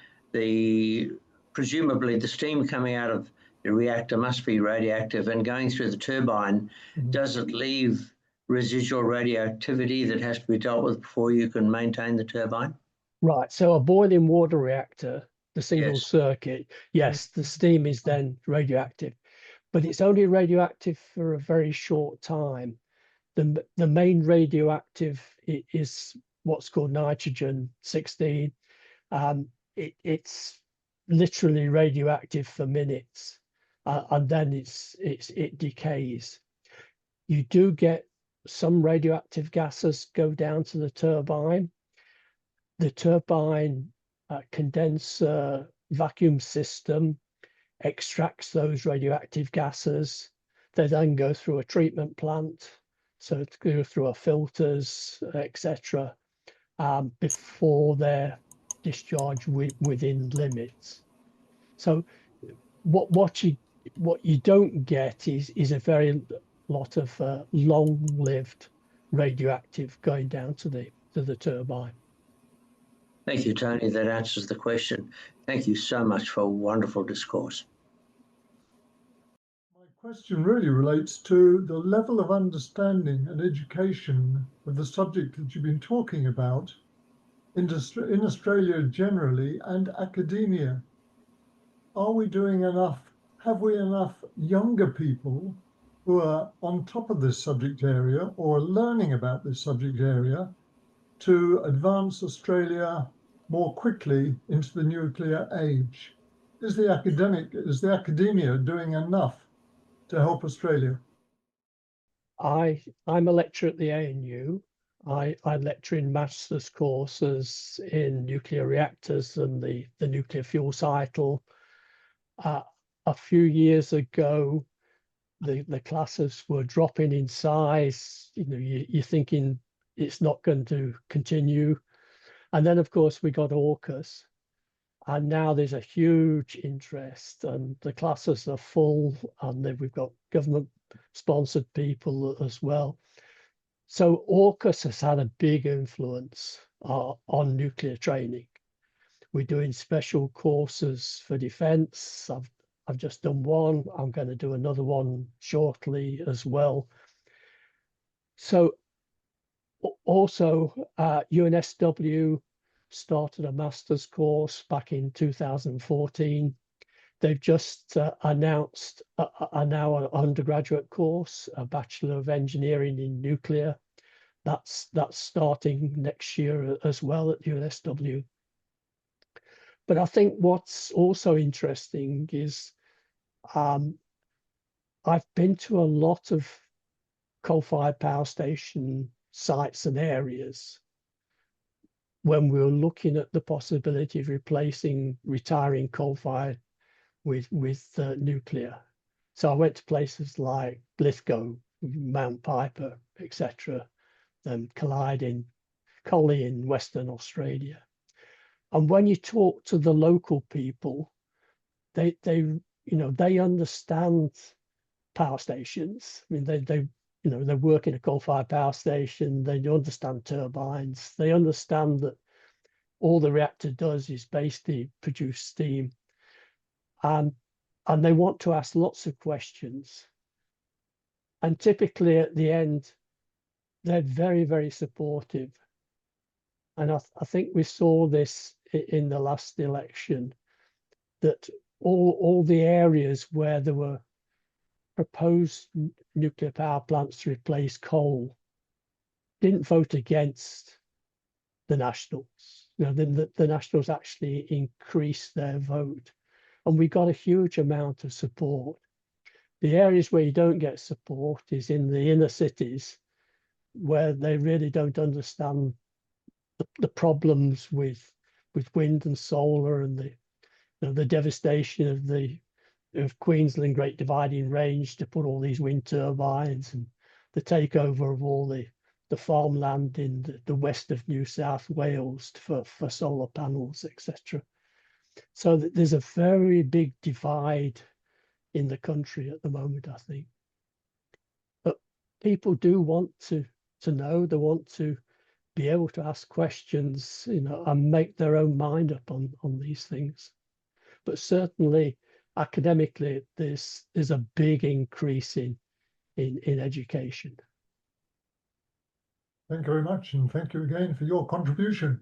presumably the steam coming out of the reactor must be radioactive, and going through the turbine, does it leave residual radioactivity that has to be dealt with before you can maintain the turbine? Right. So a boiling water reactor, the single Yes. circuit, yes, the steam is then radioactive, but it's only radioactive for a very short time. The main radioactive is what's called nitrogen-16. It's literally radioactive for minutes, and then it decays. You do get some radioactive gases go down to the turbine. The turbine condenser vacuum system extracts those radioactive gases. They then go through a treatment plant, so to go through our filters, etc., before they're discharged within limits. So what you don't get is a very lot of long-lived radioactive going down to the turbine. Thank you, Tony. That answers the question. Thank you so much for a wonderful discourse. My question really relates to the level of understanding and education of the subject that you've been talking about in Australia generally and academia. Are we doing enough? Have we enough younger people who are on top of this subject area or learning about this subject area to advance Australia more quickly into the nuclear age? Is the academia doing enough to help Australia? I'm a lecturer at the ANU. I lecture in master's courses in nuclear reactors and the nuclear fuel cycle. A few years ago, the classes were dropping in size. You know, you're thinking it's not going to continue. And then, of course, we got AUKUS. And now there's a huge interest, and the classes are full, and we've got government-sponsored people as well. So AUKUS has had a big influence on nuclear training. We're doing special courses for defence. I've just done one. I'm going to do another one shortly as well. So also UNSW started a master's course back in 2014. They've just announced now an undergraduate course, a Bachelor of Engineering in Nuclear. That's starting next year as well at UNSW. But I think what's also interesting is I've been to a lot of coal-fired power station sites and areas when we were looking at the possibility of replacing retiring coal-fired with nuclear. So I went to places like Lithgow, Mount Piper, etc., Collide Collie in Western Australia. And when you talk to the local people, they understand power stations. I mean, they work in a coal-fired power station. They understand turbines. They understand that all the reactor does is basically produce steam, and they want to ask lots of questions. And typically at the end, they're very, very supportive. And I think we saw this in the last election, that all the areas where there were proposed nuclear power plants to replace coal didn't vote against the Nationals. You know, the Nationals actually increased their vote, and we got a huge amount of support. The areas where you don't get support is in the inner cities, where they really don't understand the problems with wind and solar, and the devastation of Queensland Great Dividing Range to put all these wind turbines, and the takeover of all the farmland in the west of New South Wales for solar panels, etc. So there's a very big divide in the country at the moment, I think. But people do want to know, they want to be able to ask questions, and make their own mind up on these things. But certainly academically, there's a big increase in education. Thank you very much, and thank you again for your contribution.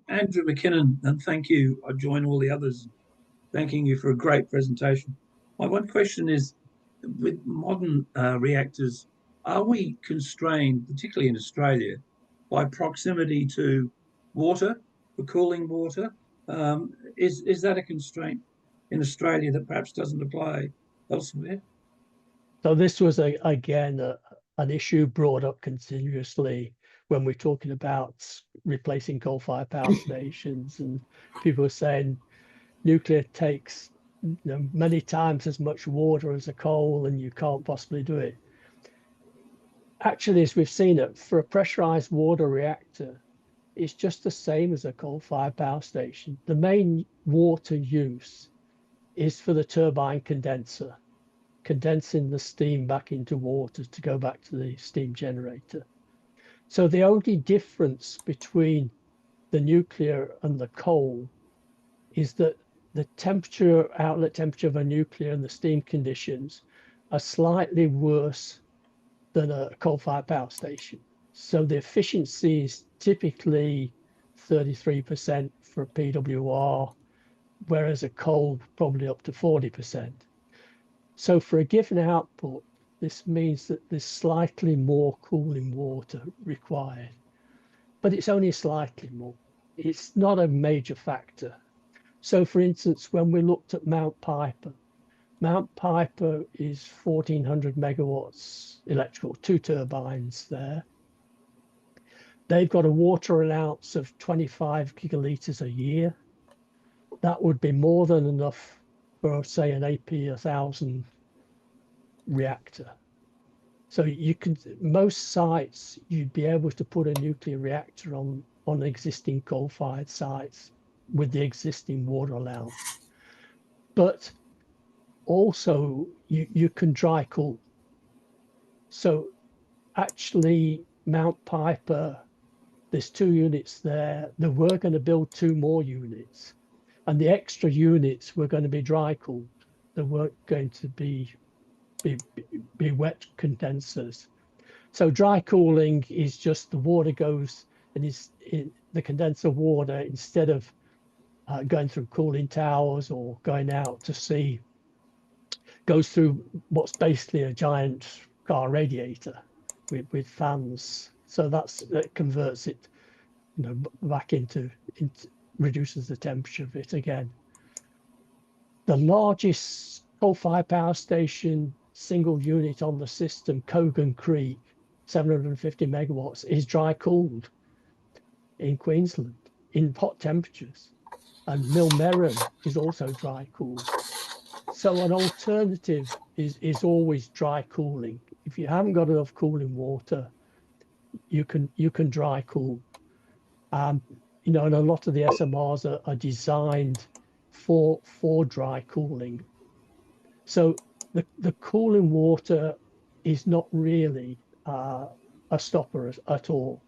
Andrew McKinnon, and thank you. I join all the others thanking you for a great presentation. My one question is, with modern reactors, are we constrained, particularly in Australia, by proximity to water, for cooling water? Is that a constraint in Australia that perhaps doesn't apply elsewhere? So this was again an issue brought up continuously when we're talking about replacing coal-fired power stations, and people were saying nuclear takes many times as much water as a coal, and you can't possibly do it. Actually, as we've seen it, for a pressurized water reactor, it's just the same as a coal-fired power station. The main water use is for the turbine condenser, condensing the steam back into water to go back to the steam generator. So the only difference between the nuclear and the coal is that the temperature, outlet temperature of a nuclear and the steam conditions are slightly worse than a coal-fired power station. So the efficiency is typically 33% for a PWR, whereas a coal probably up to 40%. So for a given output, this means that there's slightly more cooling water required, but it's only slightly more. It's not a major factor. So for instance, when we looked at Mount Piper is 1400 megawatts electrical, 2 turbines there. They've got a water allowance of 25 gigalitres a year. That would be more than enough for, say, an AP 1000 reactor. So you can, most sites, you'd be able to put a nuclear reactor on existing coal-fired sites with the existing water allowance. But also you can dry cool. So actually Mount Piper, there's 2 units there. They were going to build 2 more units, and the extra units were going to be dry cooled. They weren't going to be wet condensers. So dry cooling is just the water goes and is in the condenser water, instead of going through cooling towers or going out to sea, goes through what's basically a giant car radiator with fans. So that converts it, back into reduces the temperature of it again. The largest coal-fired power station single unit on the system, Cogan Creek, 750 megawatts, is dry cooled in Queensland in hot temperatures, and Millmerran is also dry cooled. So an alternative is always dry cooling. If you haven't got enough cooling water, you can dry cool. And a lot of the SMRs are designed for dry cooling. So the cooling water is not really a stopper at all.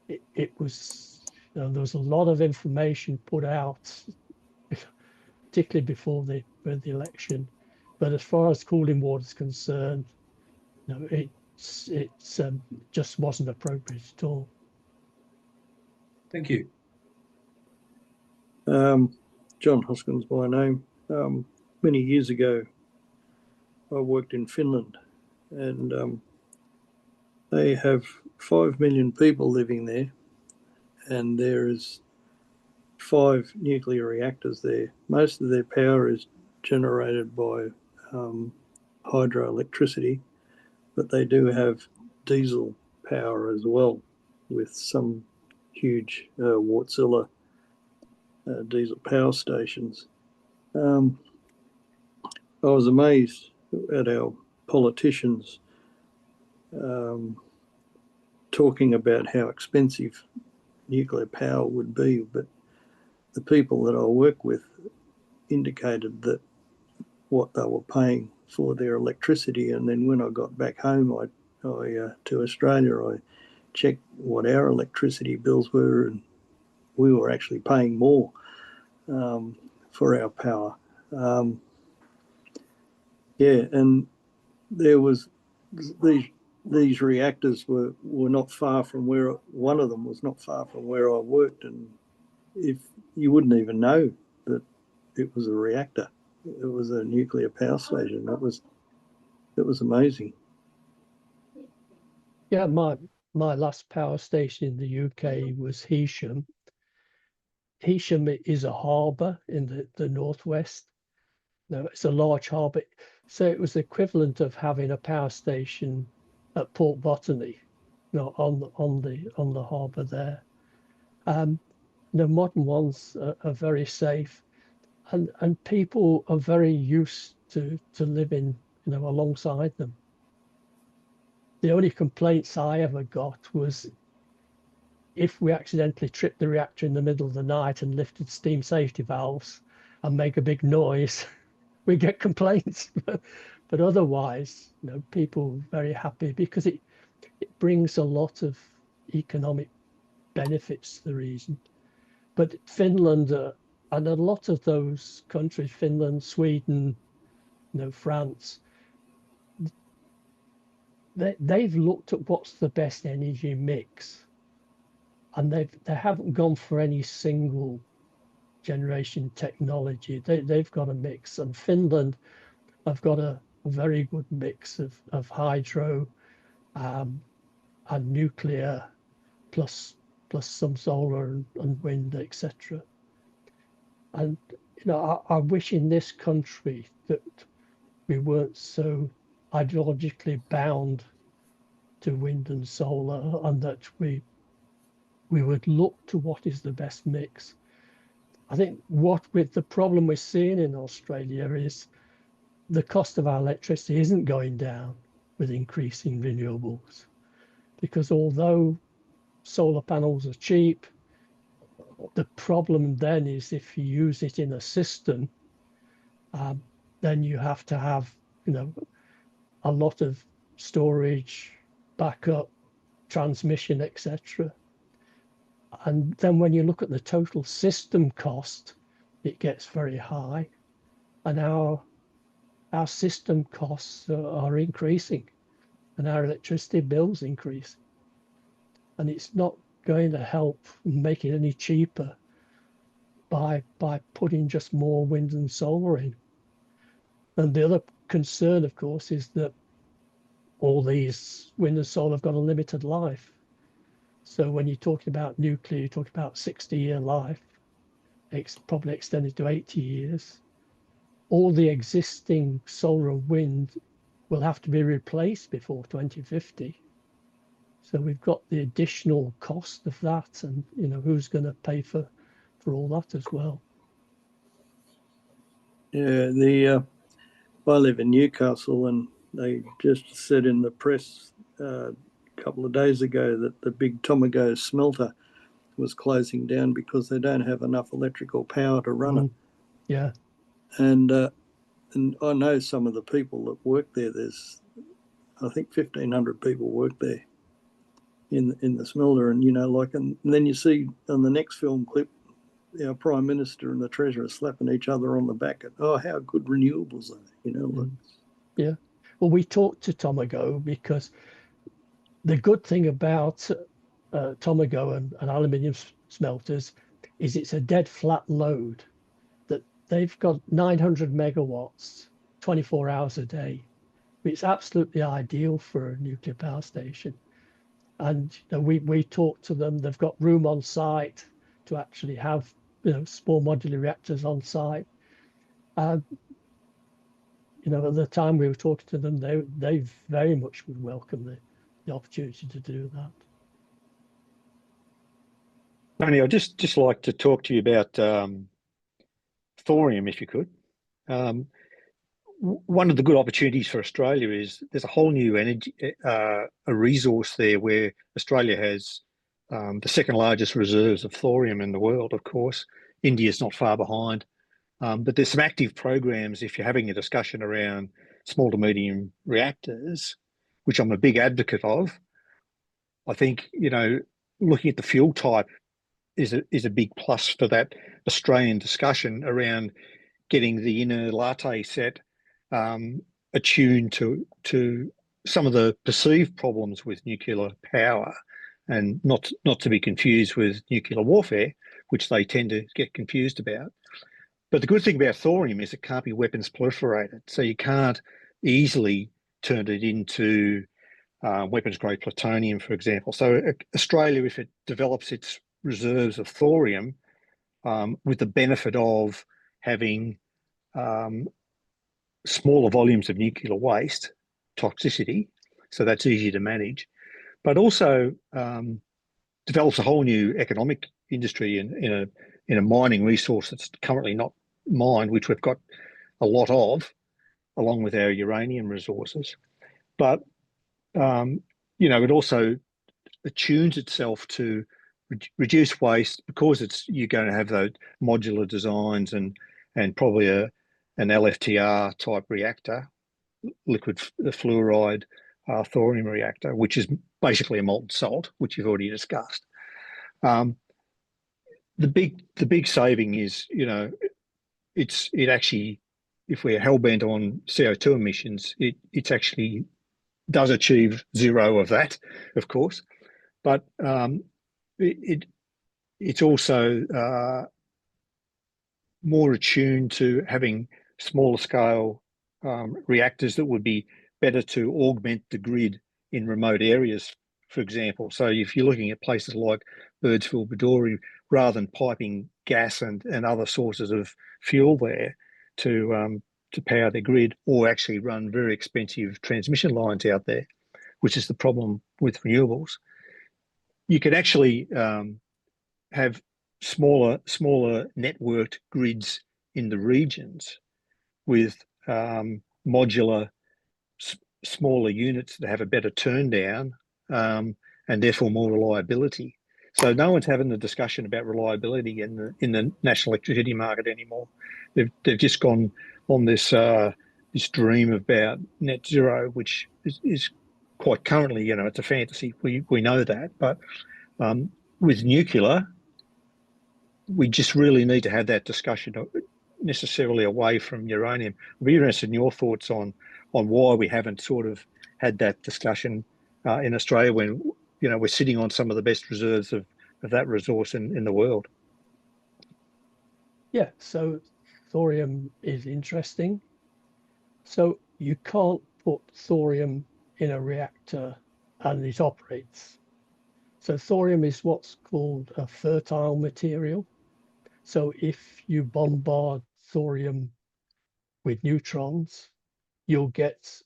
It was, there was a lot of information put out, particularly before the election. But as far as cooling water is concerned, it just wasn't appropriate at all. Thank you. John Hoskins, my name. Many years ago, I worked in Finland, and they have 5 million people living there, and there is 5 nuclear reactors there. Most of their power is generated by hydroelectricity, but they do have diesel power as well, with some huge Wärtsilä diesel power stations. I was amazed at our politicians talking about how expensive nuclear power would be, but the people that I work with indicated that what they were paying for their electricity, and then when I got back home to Australia, I checked what our electricity bills were, and we were actually paying more for our power. And there was these reactors were not far from where, one of them was not far from where I worked, and if you wouldn't even know that it was a reactor, it was a nuclear power station. It was amazing. Yeah, my last power station in the UK was Heysham. Heysham is a harbour in the northwest, No, it's a large harbour. So it was equivalent of having a power station at Port Botany, you know, on the harbour there. The modern ones are very safe, and people are very used to living, you know, alongside them. The only complaints I ever got was if we accidentally tripped the reactor in the middle of the night and lifted steam safety valves and make a big noise, we get complaints. But otherwise, you know, people are very happy because it brings a lot of economic benefits to the region. But Finland and a lot of those countries, Finland, Sweden, you know, France, they've looked at what's the best energy mix, and they haven't gone for any single generation technology. They've got a mix, and Finland have got a very good mix of hydro and nuclear, plus some solar and wind, etc. And you know, I wish in this country that we weren't so ideologically bound to wind and solar, and that we would look to what is the best mix. I think with the problem we're seeing in Australia is the cost of our electricity isn't going down with increasing renewables, because although solar panels are cheap, the problem then is if you use it in a system, then you have to have, you know, a lot of storage, backup, transmission, etc. And then when you look at the total system cost, it gets very high, and our system costs are increasing, and our electricity bills increase, and it's not going to help make it any cheaper by putting just more wind and solar in. And the other concern, of course, is that all these wind and solar have got a limited life. So when you're talking about nuclear, you're talking about 60-year life, probably extended to 80 years. All the existing solar and wind will have to be replaced before 2050. So we've got the additional cost of that, and you know, who's going to pay for all that as well? Yeah, I live in Newcastle, and they just said in the press a couple of days ago that the big Tomago smelter was closing down because they don't have enough electrical power to run it. Yeah. And I know some of the people that work there. There's, I think, 1,500 people work there in the smelter, and you know, like, and then you see on the next film clip, our Prime Minister and the Treasurer slapping each other on the back at, oh, how good renewables are, you know. Like, yeah. Well, we talked to Tomago because the good thing about Tomago and aluminium smelters is it's a dead flat load, that they've got 900 megawatts, 24 hours a day. It's absolutely ideal for a nuclear power station. And you know, we talked to them. They've got room on site to actually have, you know, small modular reactors on site. You know, at the time we were talking to them, they very much would welcome the opportunity to do that. Tony, I'd just like to talk to you about thorium, if you could. One of the good opportunities for Australia is there's a whole new energy, a resource there where Australia has the second largest reserves of thorium in the world, of course. India's not far behind. But there's some active programs if you're having a discussion around small to medium reactors, which I'm a big advocate of. I think, you know, looking at the fuel type is a big plus for that Australian discussion around getting the inner latte set attuned to some of the perceived problems with nuclear power, and not to be confused with nuclear warfare, which they tend to get confused about. But the good thing about thorium is it can't be weapons proliferated, so you can't easily turn it into weapons-grade plutonium, for example. So Australia, if it develops its reserves of thorium with the benefit of having smaller volumes of nuclear waste toxicity, so that's easy to manage, but also develops a whole new economic industry in a mining resource that's currently not mined, which we've got a lot of, along with our uranium resources. But it also attunes itself to reduce waste because you're going to have those modular designs and probably an LFTR type reactor, liquid fluoride thorium reactor, which is basically a molten salt, which you've already discussed. The big saving is, it actually, if we're hell-bent on CO2 emissions, it actually does achieve zero of that, of course, but it's also more attuned to having smaller scale reactors that would be better to augment the grid in remote areas, for example. So if you're looking at places like Birdsville, Bedore, rather than piping gas and other sources of fuel there to power the grid, or actually run very expensive transmission lines out there, which is the problem with renewables, you could actually have smaller networked grids in the regions with modular smaller units that have a better turn down and therefore more reliability. So no one's having the discussion about reliability in the national electricity market anymore. They've just gone on this dream about net zero, which is quite currently, it's a fantasy. We know that, but with nuclear, we just really need to have that discussion necessarily away from uranium. I'd be interested in your thoughts on why we haven't sort of had that discussion in Australia when we're sitting on some of the best reserves of that resource in the world. Yeah, so thorium is interesting. So you can't put thorium in a reactor and it operates. So thorium is what's called a fertile material. So if you bombard thorium with neutrons, you'll get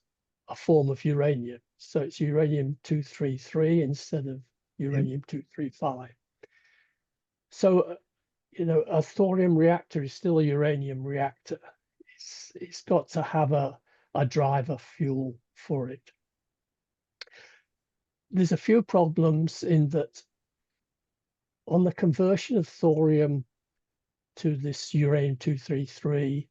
a form of uranium. So it's uranium-233 instead of uranium-235. So, a thorium reactor is still a uranium reactor. It's got to have a driver fuel for it. There's a few problems in that on the conversion of thorium to this uranium-233,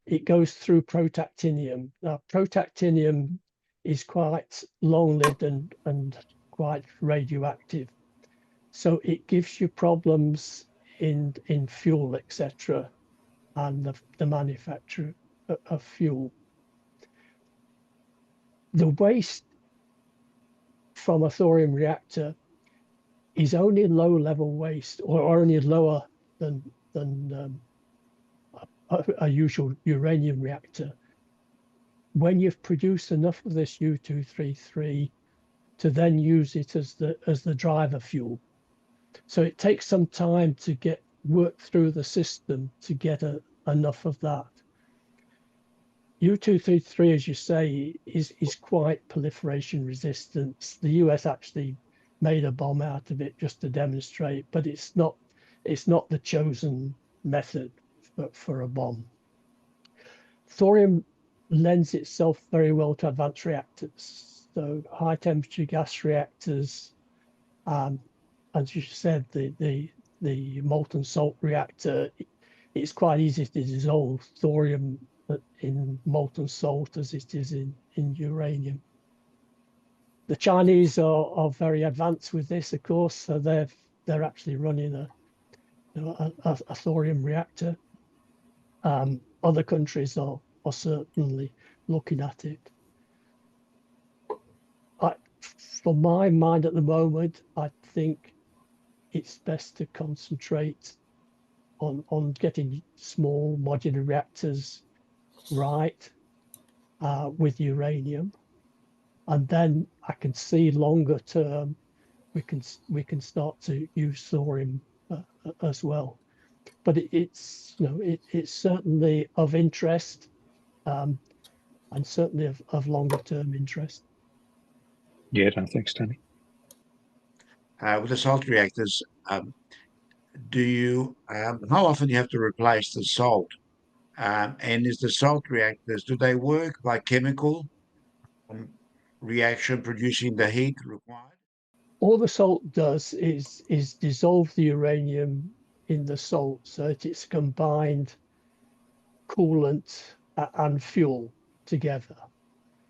it goes through protactinium. Now, protactinium is quite long-lived and quite radioactive. So it gives you problems in fuel, etc., and the manufacture of fuel. The waste from a thorium reactor is only low-level waste, or only lower than a usual uranium reactor, when you've produced enough of this U-233 to then use it as the driver fuel. So it takes some time to work through the system to get enough of that. U-233, as you say, is quite proliferation resistant. The US actually made a bomb out of it just to demonstrate, but it's not the chosen method for a bomb. Thorium lends itself very well to advanced reactors. So high temperature gas reactors, as you said, the molten salt reactor, it's quite easy to dissolve thorium in molten salt as it is in uranium. The Chinese are very advanced with this, of course, so they're actually running a thorium reactor. Other countries are certainly looking at it. For my mind at the moment, I think it's best to concentrate on getting small modular reactors right with uranium, and then I can see longer term we can start to use thorium as well. But it's certainly of interest. and certainly of longer term interest. Yeah, no, thanks, Tony. With the salt reactors, do you how often do you have to replace the salt? And is the salt reactors, do they work by chemical reaction producing the heat required? All the salt does is dissolve the uranium in the salt so that it's combined coolant and fuel together.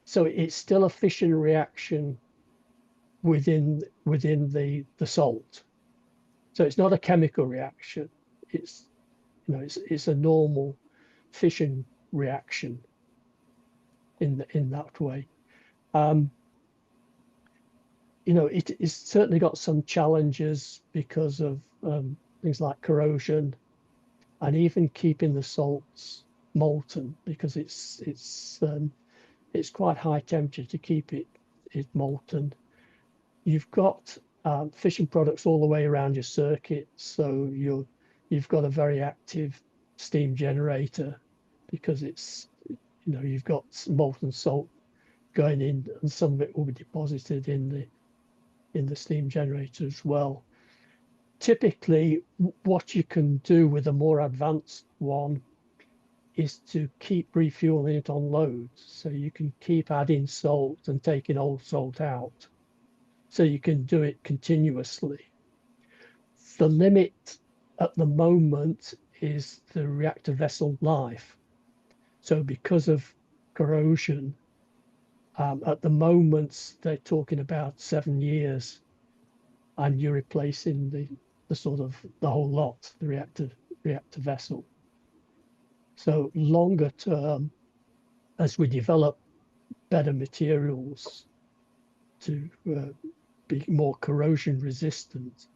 So it's still a fission reaction within the salt. So it's not a chemical reaction. It's, you know, it's a normal fission reaction in that way. You know, it's certainly got some challenges because of things like corrosion and even keeping the salts molten, because it's quite high temperature to keep it molten. You've got fission products all the way around your circuit, so you've got a very active steam generator, because it's, you know, you've got molten salt going in, and some of it will be deposited in the steam generator as well. Typically, what you can do with a more advanced one is to keep refueling it on loads. So you can keep adding salt and taking old salt out. So you can do it continuously. The limit at the moment is the reactor vessel life. So because of corrosion, at the moment, they're talking about 7 years, and you're replacing the sort of the whole lot, the reactor vessel. So longer term, as we develop better materials to be more corrosion resistant,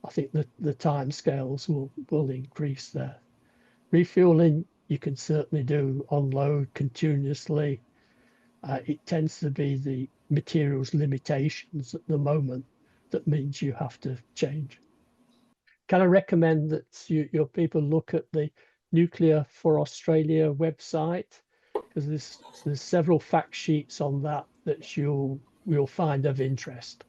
I think that the timescales will increase there. Refueling, you can certainly do on load continuously. It tends to be the materials limitations at the moment that means you have to change. Can I recommend that your people look at the Nuclear for Australia website, because there's several fact sheets on that you'll find of interest.